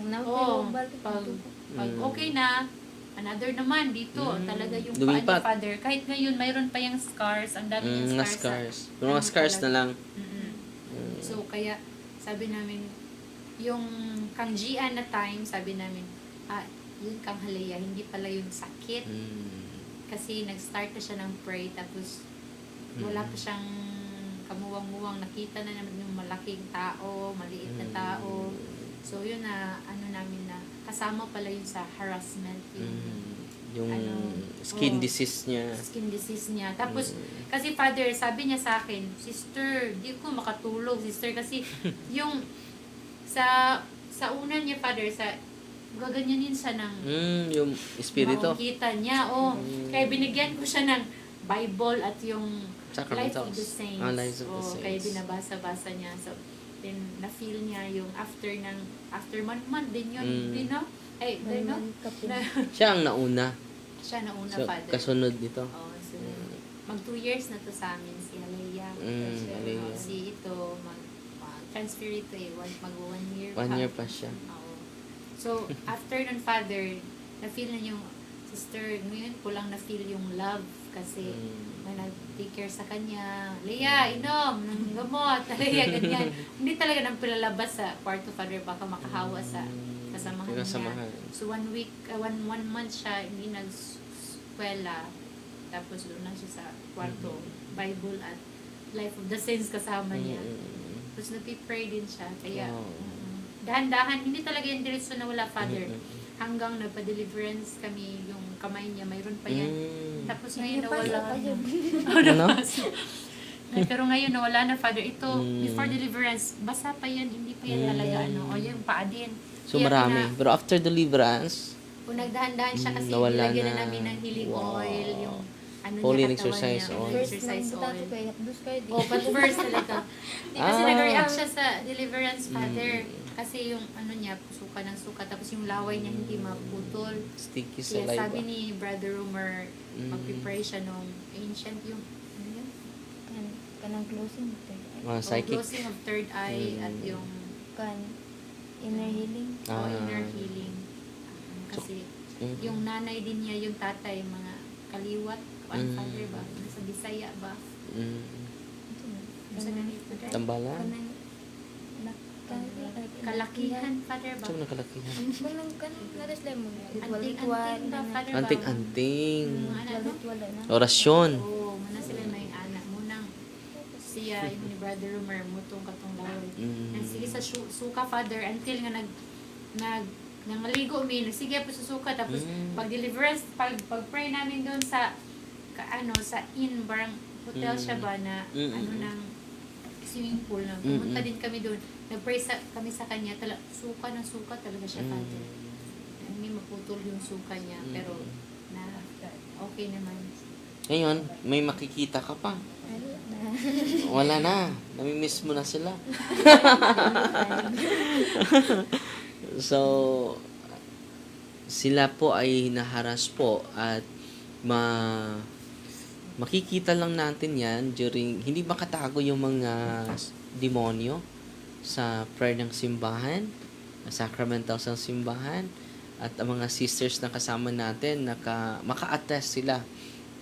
pag okay na, another naman dito. Talaga yung paa Lumipat. niya, Father. Kahit ngayon, mayroon pa yung scars. Ang dami yung Mga scars. scars. Pero mga scars na lang. So, kaya, sabi namin, yung kangjian na time, sabi namin, yun kang halaya, hindi pala yung sakit. Kasi nag-start na siya ng pray, tapos wala pa siyang kamuwang-muwang. Nakita na naman yung malaking tao, maliit na tao. So, yun na, namin na, kasama pala yun sa harassment. Yung skin disease niya. Skin disease niya. Tapos, kasi Father, sabi niya sa akin, sister, di ko makatulog, sister, kasi yung sa una niya, Father, gaganyanin siya ng Yung espiritu. makikita niya. Kaya binigyan ko siya ng Bible at yung Life of Sacramentals. the Saints. Lives of the Kaya Saints. binabasa-basa niya. So, then, na-feel niya yung after month din yun. You know? You know? Siya ang nauna. Siya na una, So, Father. kasunod dito. So, mag 2 years na to sa amin, si Alea. Alea. Si ito, transfer ito mag 1 year 1 year pa siya. Oo. So, after nun, Father, na-feel na yung sister, ngayon ko lang na-feel yung love kasi may nag-take care sa kanya. Leia, inom ng gamot. Leia, ganyan. Hindi talaga nang pilalabas sa kwarto, Father, baka makahawa sa kasamahan Kasamahan. niya. So one month siya hindi nag-eskwela. Tapos doon lang siya sa kwarto, Bible at Life of the Saints kasama niya. Tapos nagpipray din siya. Kaya Wow. dahan-dahan, hindi talaga yung diretso na wala, Father. Mm-mm. Hanggang nagpa-deliverance kami, yung kamay niya, mayroon pa yan. Tapos ngayon Napasa nawala pa na. yun. Ano? Pero ngayon nawala na, Father. Ito, Mm. before deliverance, basa pa yan, hindi pa yan talaga, o yung paa din. So Kaya marami. Pero after deliverance, kung nagdahan-dahan siya kasi nawala nilagyan na na. namin ng healing Wow. oil, yung ano Holy niya, katawan exercise niya, oil. holy First exercise nang buta ko oil. kay Hapdos kayo. Oh, but first talaga. Hindi kasi Ah. nag-react siya sa deliverance, Father. Kasi yung ano niya, suka ng suka. Tapos yung laway niya hindi maputol. sticky sa Kaya sabi live. ni Brother Romer, Mm. mag-prepare siya nung ancient yung ano yun? Kanang closing. Mga Oh, psychic. closing of third eye Mm. at yung Inner healing. inner healing. Kasi Mm. yung nanay din niya, yung tatay, mga kaliwat, Father ba? Sa Bisaya ba? Sa ganito, Father? Tambalan? Kanang Kalakihan, Father ba? Saan nakalakihan? Kanang narisla mo. Anting-anting ba, Father ba? Anting-anting. Mga ano? Wala na. Orasyon. Oo, muna sila may anak. Munang siya, yung ni Brother Romer, mutong katong laway. Nang sige sa suka, Father, until nga nangaligo mi, sige po sa suka. Tapos, pag deliverance, pag-pray namin doon sa, sa inn, barang hotel siya ba, na, ng swimming pool na. Pumunta din kami doon. Nag-pray kami sa kanya. Suka ng suka talaga siya, Father. Hindi maputol yung suka niya, pero okay naman. Ngayon, may makikita ka pa. Wala na. Wala na. Namimiss mo na sila. So, sila po ay naharas po at makikita lang natin yan during, hindi makatago yung mga demonyo sa prayer ng simbahan, sacramentals ng simbahan, at ang mga sisters na kasama natin, maka-attest sila.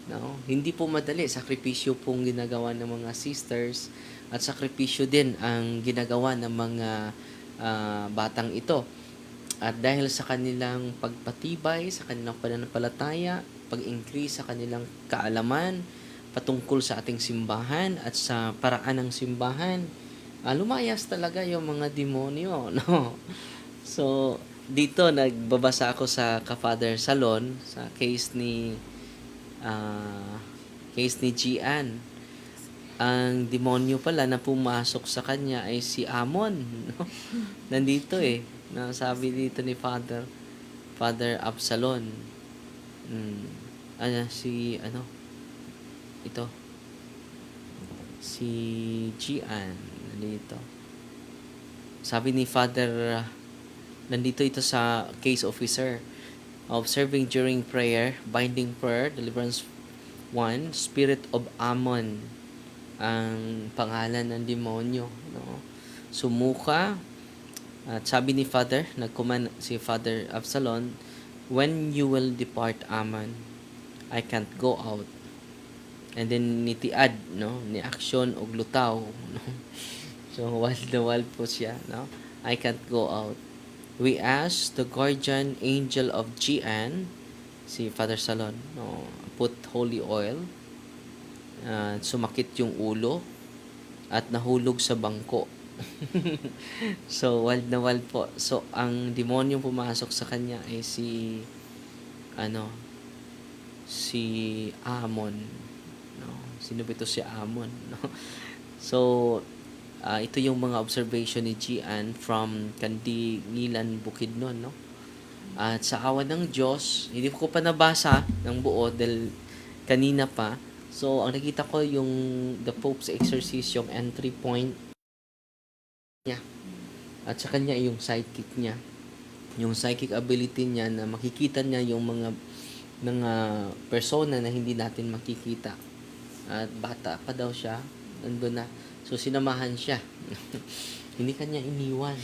No? Hindi po madali, sakripisyo pong ginagawa ng mga sisters at sakripisyo din ang ginagawa ng mga batang ito. At dahil sa kanilang pagpatibay, sa kanilang pananampalataya, pag-increase sa kanilang kaalaman patungkol sa ating simbahan at sa paraan ng simbahan, lumayas talaga yung mga demonyo, no? So, dito nagbabasa ako sa Ka-Father Salon sa case ni Gian. Ang demonyo pala na pumasok sa kanya ay si Amon, no? Nandito nasabi dito ni Father Absalon. Si Gian nandito. Sabi ni Father, nandito ito sa case officer. Observing during prayer, binding prayer, deliverance 1, Spirit of Ammon, ang pangalan ng demonyo. No? Sumuka, at sabi ni Father, nag-command si Father Absalon, when you will depart, Ammon, I can't go out. And then nitiad, no, ni aksyon og lutaw, no. So wal po siya, no. I can't go out. We asked the guardian angel of Gian, si Father Salon, no, put holy oil. Sumakit yung ulo at nahulog sa bangko. So wal po. So ang demonyo pumasok sa kanya ay si Amon. No? Sino ba ito si Amon? No? So, ito yung mga observation ni Gian from Kandilan, Bukidnon. No? At sa awa ng Diyos, hindi ko pa nabasa ng buo dahil kanina pa. So, ang nakita ko yung the Pope's Exorcist, yung entry point niya. At sa kanya yung psychic niya. Yung psychic ability niya na makikita niya yung mga persona na hindi natin makikita. At bata pa daw siya, nandun na. So, sinamahan siya. Hindi kanya iniwan.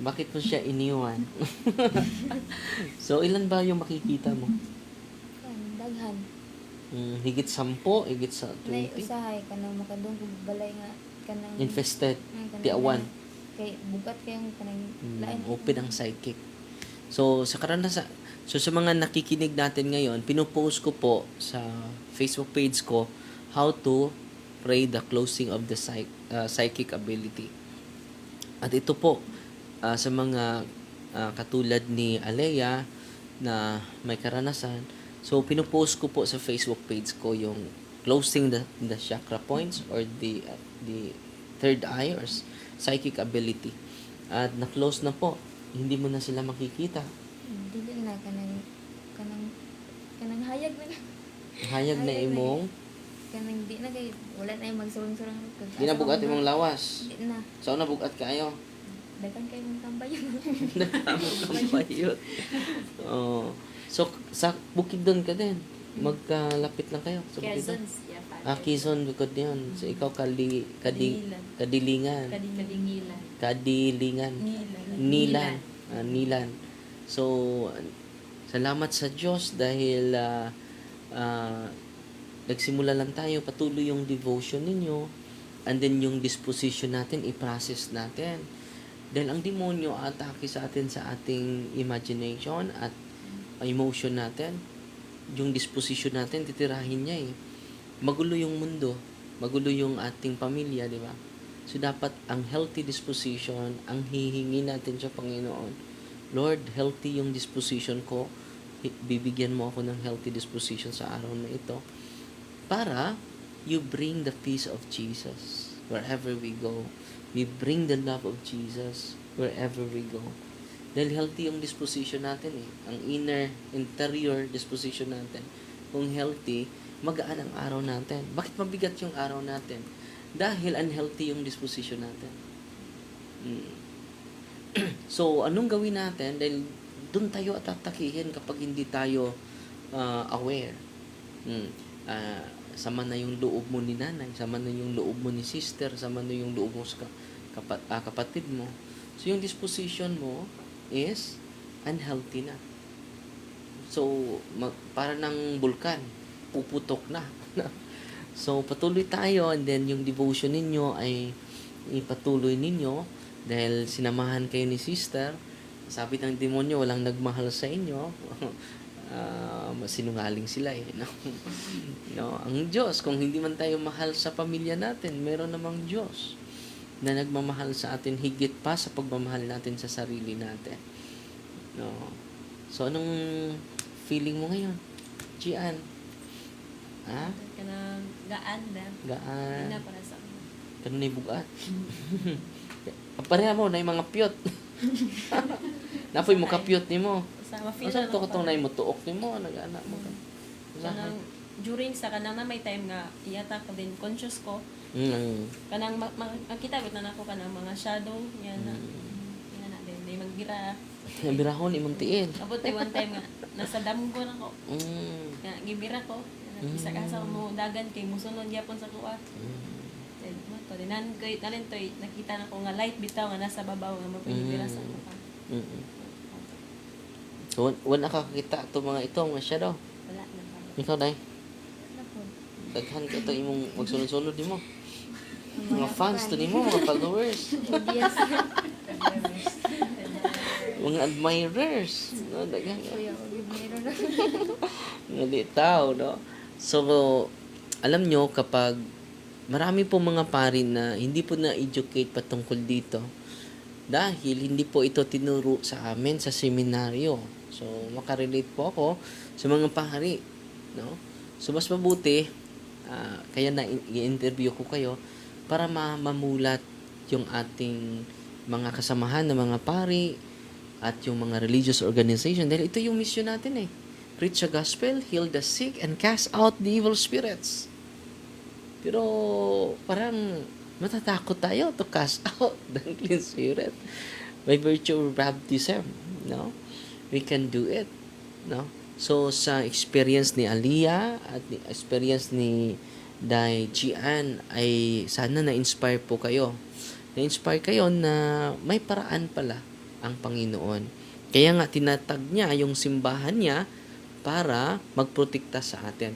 Bakit mo siya iniwan? So, ilan ba yung makikita mo? Daghan. Higit 10? Higit sa Nay 20? usahay kanang makadung kog balay nga kanang Infested. kanang Tiawan. kay bugat kayong kanang lain. Open ang psychic. So, sa mga nakikinig natin ngayon, pinopost ko po sa Facebook page ko how to pray the closing of the psychic ability. At ito po, sa mga katulad ni Alea na may karanasan, so pinopost ko po sa Facebook page ko yung closing the chakra points or the third eye or psychic ability. At na-close na po. Hindi mo na sila makikita. Dili na kanang hayag na. Hayag na imong, Kanang di na kay wala na yung magsurong-surong. di na bugat imong lawas. Di na. So, na bugat kayo. Dagan kayo mong tambayan. Kampayot. Oh. So, sa Bukidnon ka din. Magkalapit lang kayo. Sa Bukidnon. Quezon, yeah, Father. Quezon, Bukod yun. So, ikaw Kadilan. Kadilingan. Kadingilan. Kadilingan. Nilan. Nilan. So, salamat sa Diyos dahil nagsimula lang tayo. Patuloy yung devotion ninyo. And then yung disposition natin, i-process natin. Dahil ang demonyo atake sa atin sa ating imagination at emotion natin. Yung disposition natin, titirahin niya eh. Magulo yung mundo. Magulo yung ating pamilya, di ba? So, dapat ang healthy disposition, ang hihingi natin sa Panginoon. Lord, healthy yung disposition ko. Bibigyan mo ako ng healthy disposition sa araw na ito. Para you bring the peace of Jesus wherever we go. We bring the love of Jesus wherever we go. Dahil healthy yung disposition natin eh. Ang interior disposition natin. Kung healthy, magaan ang araw natin. Bakit mabigat yung araw natin? Dahil unhealthy yung disposition natin. So, anong gawin natin? Dahil doon tayo atatakihin kapag hindi tayo aware. Sama na yung loob mo ni nanay, sama na yung loob mo ni sister, sama na yung loob mo sa kapatid mo. So, yung disposition mo is unhealthy na. So, para ng bulkan, puputok na. So, patuloy tayo and then yung devotion ninyo ay ipatuloy ninyo dahil sinamahan kayo ni sister. Sabi ng demonyo, walang nagmahal sa inyo. Sinungaling sila eh. No? Ang Diyos, kung hindi man tayo mahal sa pamilya natin, meron namang Diyos na nagmamahal sa atin higit pa sa pagmamahal natin sa sarili natin. No? So, anong feeling mo ngayon? Gian? Ha? Kanang gaan na. Gaan? Hindi na para sa akin. Kano na bugat? Pareha mo na yung mga piyot. Napoy mo kapiyot ni mo. Sa ma-feel Asa na to katong na yung tuok ni mo, nag-anak mo ka. kanang during sa kanang na may time nga iyata ko din conscious ko kanang makita bit na nako kanang mga shadow yan na yan na din may magbira. Nabirahon imong tiin. Abot ay one time nga nasa damgo na ko. Nga gibira ko. Isa ka sa mo dagan kay musunod gyapon sa kuha. Then mo to dinan ko talent to nakita na ko nga light bitaw nga nasa babaw nga mapagibira sa kuha. So, wala nakakita ito mga ito, mga shadow. Wala na pa. Ikaw, Day. Ano po? Daghan ka ito imong magsunod-sunod ni mo. Mga fans to ni mo, mga followers. Yes. Mga admirers. No, daghan ka. Kuya, meron na. Nalitaw, no? So, alam nyo, kapag marami po mga pari na hindi po na-educate patungkol dito, dahil hindi po ito tinuro sa amin sa seminaryo. So, makarelate po ako sa mga pari, no? So, mas mabuti, kaya na i-interview ko kayo para mamulat yung ating mga kasamahan na mga pari at yung mga religious organization. Dahil ito yung mission natin eh. Preach the gospel, heal the sick, and cast out the evil spirits. Pero parang matatakot tayo to cast out the clean spirit by virtue of baptism. No? We can do it. No? So, sa experience ni Aliyah at experience ni Dai Gian ay sana na-inspire po kayo. Na-inspire kayo na may paraan pala ang Panginoon. Kaya nga tinatag niya yung simbahan niya para magprotekta sa atin.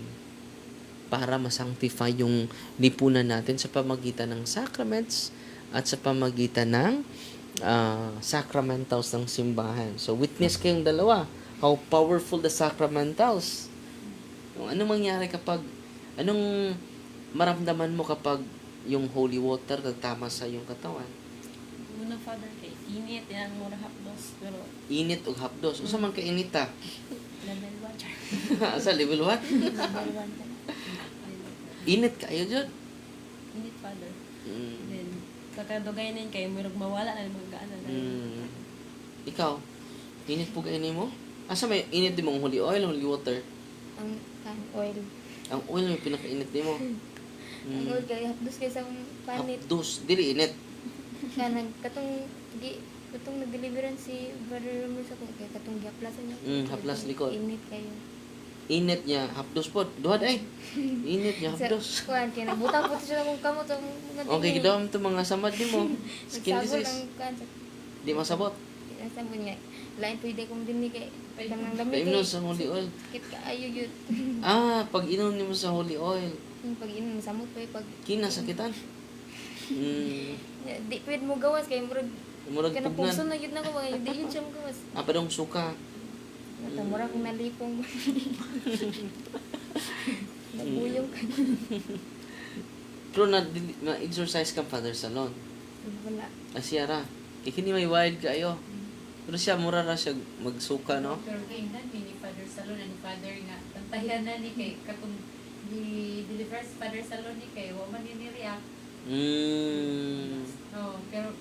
Para masanctify yung lipunan natin sa pamagitan ng sacraments at sa pamagitan ng sacramentals ng simbahan. So, witness kayong dalawa how powerful the sacramentals. Anong mangyari anong maramdaman mo kapag yung holy water nagtama sa iyong katawan? Una, Father, kay init, yan mo na hapdos, pero Init o hapdos. Usa man ka inita? level 1, char. Sa level 1? Level 1 ka. Init kayo dyan. Init, Father. Mm. Then, kakadugay na yun kayo, mayroong mawala na mga gaan na. Mm. Ikaw, init po kayo mo? Asa may init din mong holy oil, holy water? Ang oil. Ang oil may pinakainit din mo. Ang oil kay hapdos kay sa panit. Hapdos, dili init. Kanang katong nag-deliveran si Brother Romero sa kay katong gihaplasan niya. Haplas likod. Init kayo. Init niya, hapdos po. Duha ay. Init niya, Sa hapdos. kuan kay nagbuta po siya kung kamot ang mga Okay, gidawam to mga samad din mo. Skin Nagsabol disease. ang kuan sa Di masabot. nasabon niya. Lain pwede kong dinhi kay nang dami Painom sa holy oil. Kit ka ayo yun. Pag inom niyo sa holy oil, Yung pag inom samot pa pag kinasakitan. di pwede mo gawas kay murag Murag kana pugnan. puso na yun na ko ba di yun siya mo gawas. Padong suka. Murag kung nalipong. Nabuyong ka. Pero na-exercise ka, Father Salon. Wala. Siya ra. Kini may wild kayo. Pero siya, mura ra siya magsuka, no? Pero kayo na, ni Father Salon, ni Father nga, pantayan na ni kay, katong di-deliver si Father Salon ni kay, waman yun ni-react. No, pero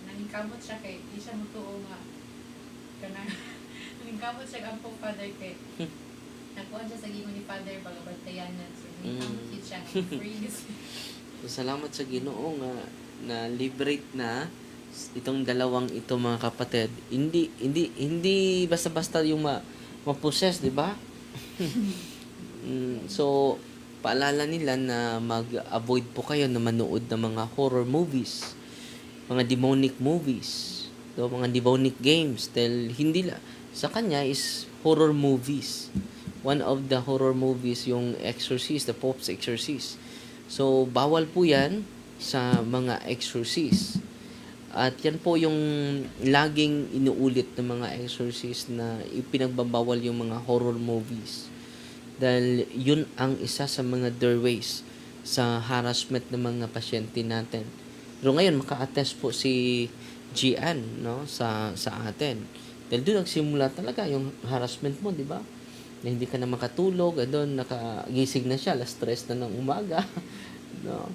naningkamot siya kay, di siya mutuo nga. Kanang, naningkamot siya ang pong Father kay, nakuha siya sa gingon ni Father, pagabantayan na. So, naningkamot siya nga, freeze. So, salamat sa Ginoo nga na liberate na itong dalawang ito mga kapatid. Hindi basta-basta yung ma-possess, di ba? So, paalala nila na mag-avoid po kayo na manood ng mga horror movies, mga demonic movies, so, mga demonic games. Dahil hindi sa kanya is horror movies. One of the horror movies yung Exorcist, the Pope's Exorcist. So, bawal po yan sa mga exorcist. At yan po yung laging inuulit ng mga exorcist na ipinagbabawal yung mga horror movies. Dahil yun ang isa sa mga doorways sa harassment ng mga pasyente natin. Pero ngayon, maka-attest po si Gian, no, sa atin. Dahil doon nagsimula talaga yung harassment mo, di ba? Na hindi ka na makatulog, doon nakagising na siya, alas 3 na ng umaga. No?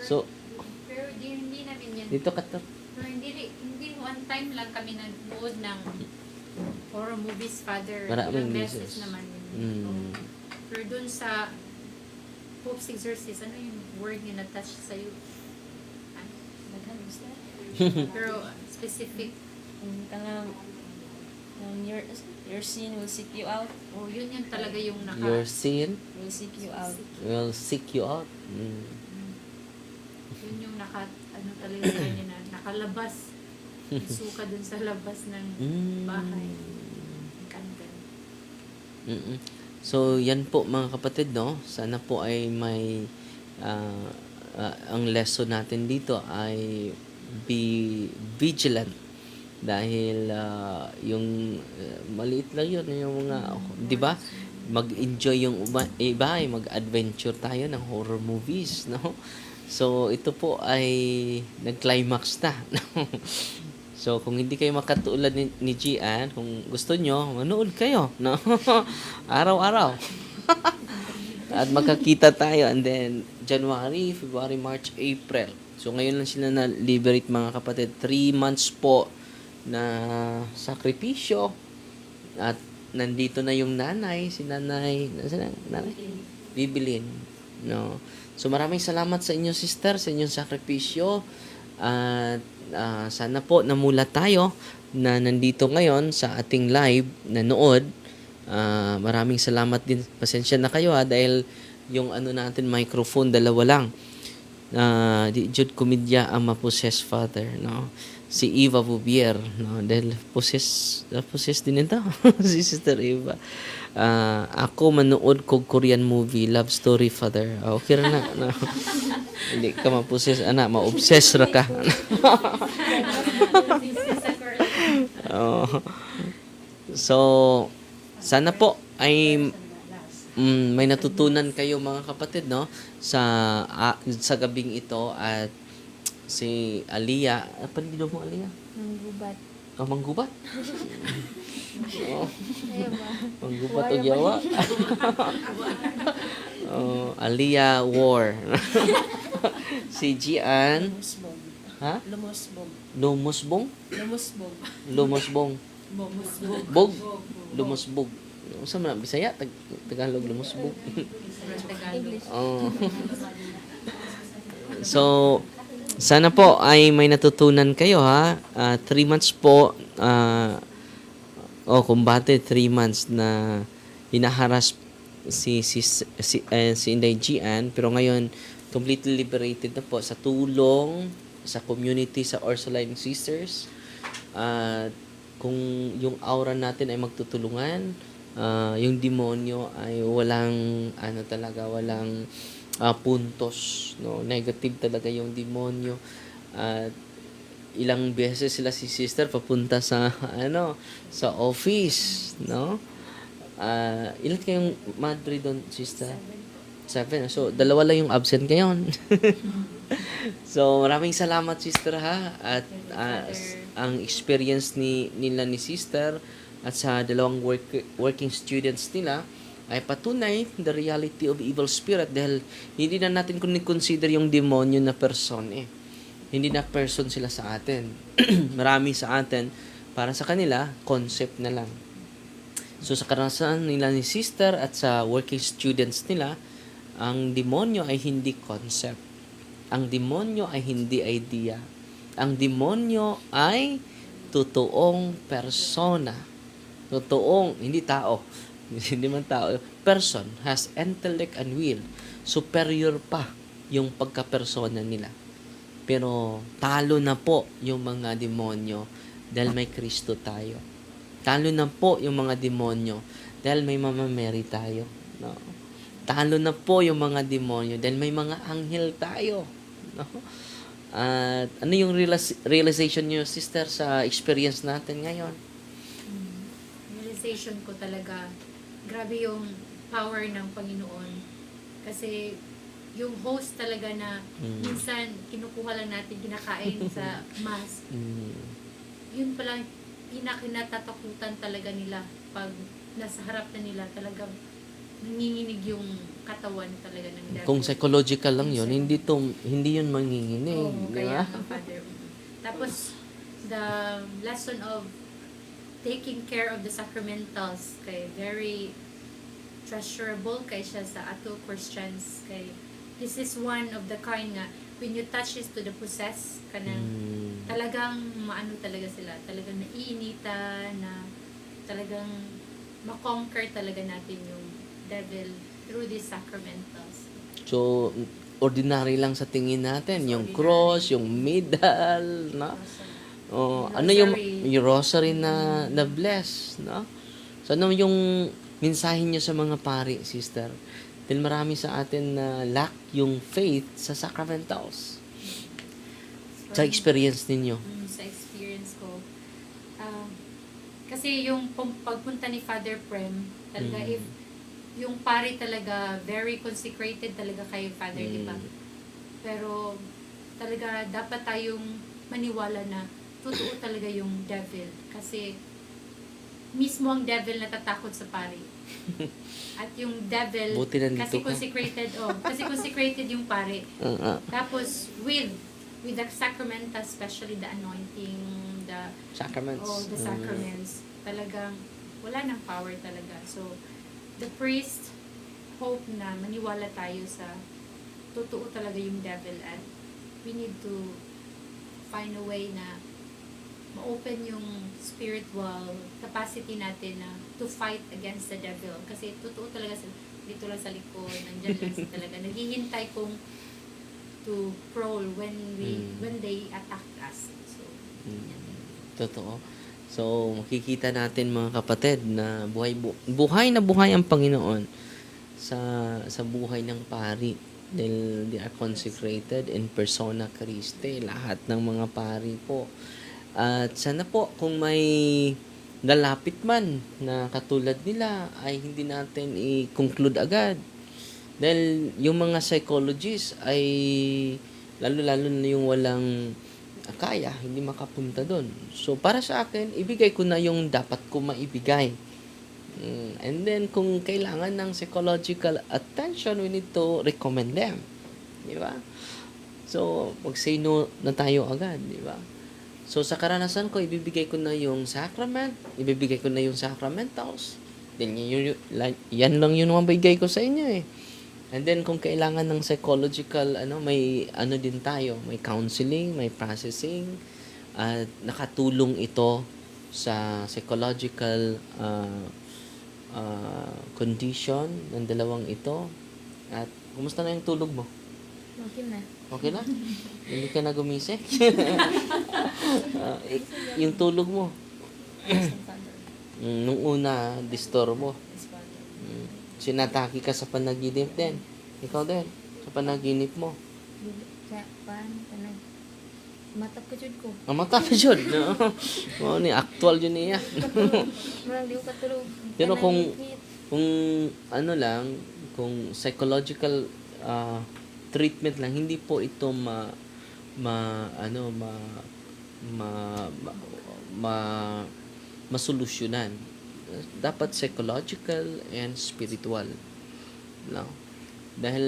So, Pero hindi namin yan. dito ka Pero hindi one time lang kami nanood ng horror movies, Father. Maraming Ilang beses beses. naman yun. Mm. Pero dun sa Pope's Exorcist, ano yung word niya na-touch sa'yo? Naghalos na. Pero specific. Kanang your sin will seek you out. Oh, yun talaga yung Your sin Will seek you out. will seek you out. Yun yung talaga sa kanya na nakalabas. Suka dun sa labas ng bahay. Kandan. So, yan po mga kapatid, no? Sana po ay may ang lesson natin dito ay be vigilant. Dahil yung maliit lang yun, yung mga, di ba? Mag-enjoy yung iba ay mag-adventure tayo ng horror movies, no? So, ito po ay nag-climax na. So, kung hindi kayo makatulad ni Gian, kung gusto nyo, manood kayo. No? Araw-araw. At magkakita tayo. And then, January, February, March, April. So, ngayon lang sila na-liberate mga kapatid. 3 months po na sakripisyo. At nandito na yung nanay. Si nanay. Nasaan na? Nanay? Bibilin. No? So, maraming salamat sa inyong sister, sa inyong sakripisyo. At sana po namulat tayo na nandito ngayon sa ating live nanood. Maraming salamat din. Pasensya na kayo dahil yung natin microphone dalawa lang. Di Jude Comedya ang ma-possess Father, no? Si Eva Bouvier, no? Dahil possess din ito. Si Sister Eva. Ako manood kog Korean movie, Love Story Father. Okay ra na. No? Hindi ka ma-possess, ma-obsess ra ka. Oh. So, sana po ay may natutunan kayo mga kapatid, no? Sa gabing ito at si Aliyah, apa rin mo Aliyah? Nang gubat. Manggubat? Oh, Ayaw ba? manggubat o yawa. Oh, Aliyah War. Si Gian, Lumusbong. ha? Lumusbong. Lumusbong? Lumusbong. Lumusbong. Lumusbong. Bog. Lumusbog. Sa mga Bisaya, Tagalog lumusbog. English. Oh. So, sana po ay may natutunan kayo ha. 3 months po, kumbate 3 months na hinaharas si Inday Gian, pero ngayon completely liberated na po sa tulong sa community sa Ursuline Sisters. At kung yung aura natin ay magtutulungan, yung demonyo ay walang walang puntos, no, negative talaga yung demonyo. At ilang beses sila si sister papunta sa sa office, no. Ilan kayong madre doon, sister? 7. So, 2 lang yung absent ngayon. So, maraming salamat, sister, ha. At ang experience nila ni sister at sa dalawang working students nila ay patunay the reality of evil spirit, dahil hindi na natin consider yung demonyo na person eh. Hindi na person sila sa atin. Marami sa atin, para sa kanila, concept na lang. So sa karanasan nila ni sister at sa working students nila, ang demonyo ay hindi concept. Ang demonyo ay hindi idea. Ang demonyo ay totoong persona. Totoong, hindi tao. Hindi man tao. Person has intellect and will. Superior pa yung pagka-persona nila. Pero talo na po yung mga demonyo dahil may Kristo tayo. Talo na po yung mga demonyo dahil may Mama Mary tayo. No? Talo na po yung mga demonyo dahil may mga anghel tayo. No? At ano yung realization niyo, sister, sa experience natin ngayon? Realization ko talaga, grabe yung power ng Panginoon. Kasi yung host talaga na minsan kinukuha lang natin, kinakain sa mass. Yun pala pinakinatatakutan talaga nila pag nasa harap na nila, talagang nanginginig yung katawan talaga ng devil. Kung psychological lang yun, hindi yun manginginig. Oo, Di kaya ba? nga, Father. Tapos, the lesson of taking care of the sacramentals, kay very treasurable kay siya sa ato Christians. Kay this is one of the kind nga, when you touch is to the possess, kanang talagang maano talaga sila, talagang naiinita, na talagang makonquer talaga natin yung devil through these sacramentals. So, ordinary lang sa tingin natin. Yung cross, yung medal, no? Oh, ano yung rosary na bless, no? So, ano yung mensahe niyo sa mga pari, sister? Dahil marami sa atin na lack yung faith sa sacramentals. Sa experience ninyo. Sa experience ko. Kasi yung pagpunta ni Father Prem, talaga if yung pari talaga very consecrated talaga kay Father, di ba? Pero talaga dapat tayong maniwala na totoo talaga yung devil. Kasi mismo ang devil natatakot sa pari. At yung devil, Buti nandito kasi ka. consecrated yung pari. Tapos with the sacramenta, especially the anointing, the Sacraments. the sacraments, talagang wala nang power talaga. So, the priest hope na maniwala tayo sa totoo talaga yung devil, and we need to find a way na ma-open yung spiritual capacity natin na to fight against the devil. Kasi totoo talaga dito lang sa likod, nandiyan lang talaga. Naghihintay kung to prowl when they attack us. So, yan. Totoo. So, makikita natin mga kapatid na buhay na buhay ang Panginoon sa buhay ng pari. Dahil they are consecrated in persona Christi. Lahat ng mga pari po At sana po kung may lalapit man na katulad nila ay hindi natin i-conclude agad. Dahil yung mga psychologists ay lalo-lalo na yung walang kaya, hindi makapunta doon. So para sa akin, ibigay ko na yung dapat ko maibigay. And then kung kailangan ng psychological attention, we need to recommend them. Di ba? So, mag-say no na tayo agad, di ba? So, sa karanasan ko, ibibigay ko na yung sacrament, ibibigay ko na yung sacramentals. Then, yan lang yung mabigay ko sa inyo eh. And then, kung kailangan ng psychological, may din tayo, may counseling, may processing, at nakatulong ito sa psychological condition ng dalawang ito. At, kumusta na yung tulog mo? Okay na. Okay na? Hindi ka na gumising? Yung tulog mo. Nung una, disturbo. Sinataki ka sa panaginip din. Ikaw din, sa panaginip mo. Sa pan kanang mata ko jud ko. Ang mata pa yun. No? Oo, ni actual yun niya. Murag di ko katulog. Pero Kanang kung kung psychological treatment lang, hindi po ito masolusyonan. Dapat psychological and spiritual. No? Dahil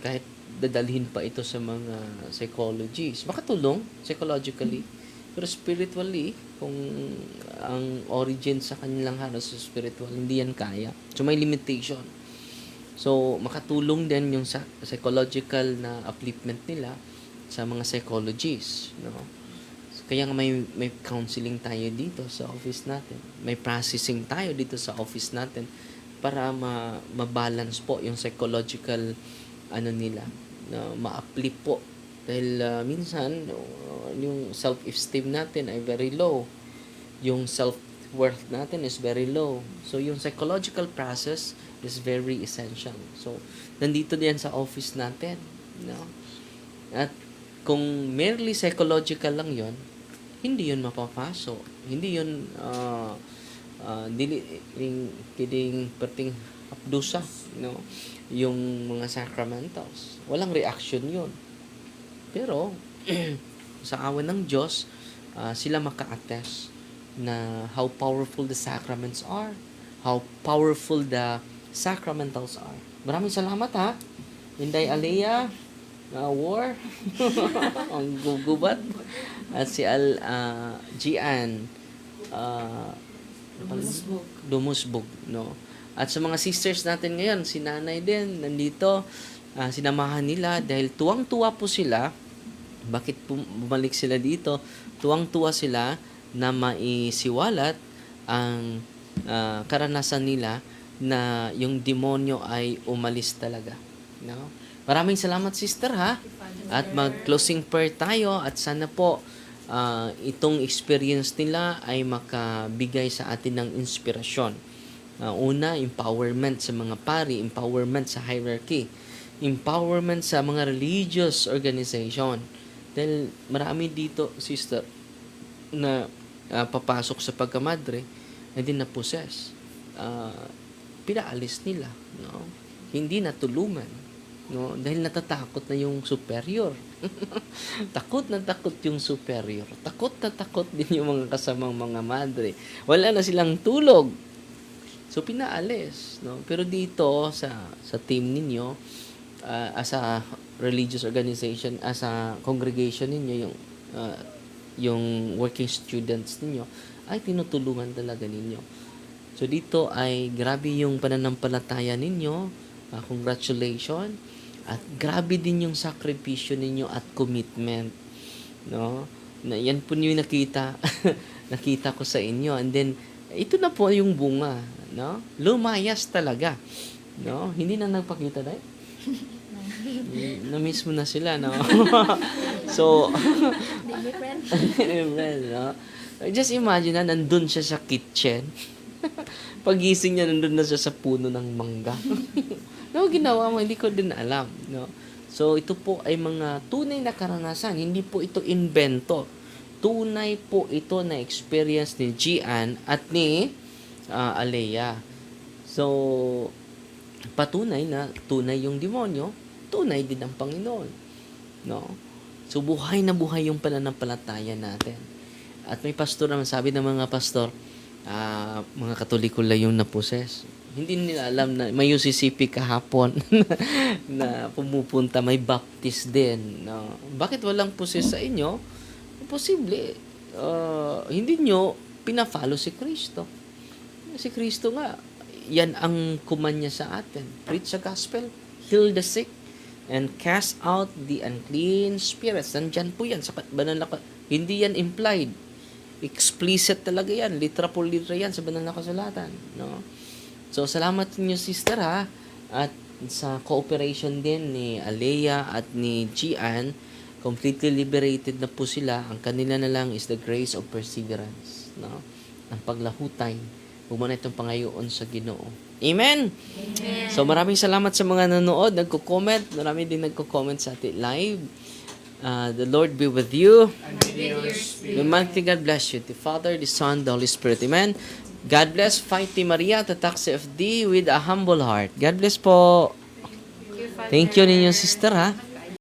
kahit dadalhin pa ito sa mga psychologists, makatulong psychologically, pero spiritually, kung ang origin sa kanilang halos sa spiritual, hindi yan kaya. So may limitation. So, makatulong din yung psychological na upliftment nila sa mga psychologists. No? So, kaya nga may counseling tayo dito sa office natin. May processing tayo dito sa office natin para ma-balance po yung psychological nila, na ma-uplift po. Dahil minsan, yung self-esteem natin ay very low. Yung self-worth natin is very low. So, yung psychological process is very essential. So, nandito din sa office natin. No? At kung merely psychological lang yon, hindi yun mapapasok. Hindi yun kidding perting apdusa. No? Yung mga sacramentals. Walang reaction yun. Pero, sa awan ng Diyos, sila maka-attest na how powerful the sacraments are. How powerful the sacramentals are. Maraming salamat ha. Inday Alea, War, ang gugubat, at si Gian, Dumusbog, no? At sa mga sisters natin ngayon, si Nanay din, nandito, sinamahan nila dahil tuwang-tuwa po sila. Bakit bumalik sila dito? Tuwang-tuwa sila na maisiwalat ang karanasan nila na yung demonyo ay umalis talaga. No? Maraming salamat, sister, ha? At mag-closing prayer tayo at sana po itong experience nila ay makabigay sa atin ng inspirasyon. Una, empowerment sa mga pari, empowerment sa hierarchy, empowerment sa mga religious organization. Dahil marami dito, sister, na papasok sa pagkamadre, hindi na-possess. Pinaalis nila, no? Hindi natulungan, no? Dahil natatakot na yung superior. Takot na takot yung superior. Takot na takot din yung mga kasamang mga madre. Wala na silang tulog. So pinaalis, no? Pero dito sa team ninyo, as a religious organization, as a congregation ninyo, yung working students ninyo, ay tinutulungan talaga ninyo. So, dito ay grabe yung pananampalataya ninyo. Congratulations. At grabe din yung sakripisyo ninyo at commitment. No? Na yan po yung nakita ko sa inyo. And then, ito na po yung bunga. No? Lumayas talaga. No? Hindi na nagpakita dahil. Na-miss mo na sila, no? So, friend, no? Just imagine na nandun siya sa kitchen. Pagising niya, nandun na siya sa puno ng mangga. No, ginawa mo, hindi ko din alam. No? So, ito po ay mga tunay na karanasan. Hindi po ito invento. tunay po ito na experience ni Gian at ni Alea. So, patunay na tunay yung demonyo, tunay din ang Panginoon. No? So, buhay na buhay yung pananampalataya natin. At may pastor naman, sabi ng mga pastor, mga Katoliko lang yung naposes. Hindi nila alam na may UCCP kahapon na pumupunta, may baptist din. No? Bakit walang poses sa inyo? Posible, hindi nyo pina-follow si Kristo. Si Kristo nga, yan ang kumanya sa atin. Preach the gospel, heal the sick, and cast out the unclean spirits. Nandyan po yan. Sa banal na, hindi yan implied. Explicit talaga yan. Litra po litra yan sa banal na kasulatan. No? So, salamat ninyo, sister, ha? At sa cooperation din ni Alea at ni Gian, completely liberated na po sila. Ang kanila na lang is the grace of perseverance. No? Ang paglahutay. Humana itong pangayoon sa Ginoo. Amen? Amen! So, maraming salamat sa mga nanood, nagko-comment. Marami din nagko-comment sa ating live. The Lord be with you. And with your spirit. Almighty God bless you. The Father, the Son, the Holy Spirit. Amen? God bless. Fighty Maria, tatak CFD with a humble heart. God bless po. Thank you ninyong sister, ha?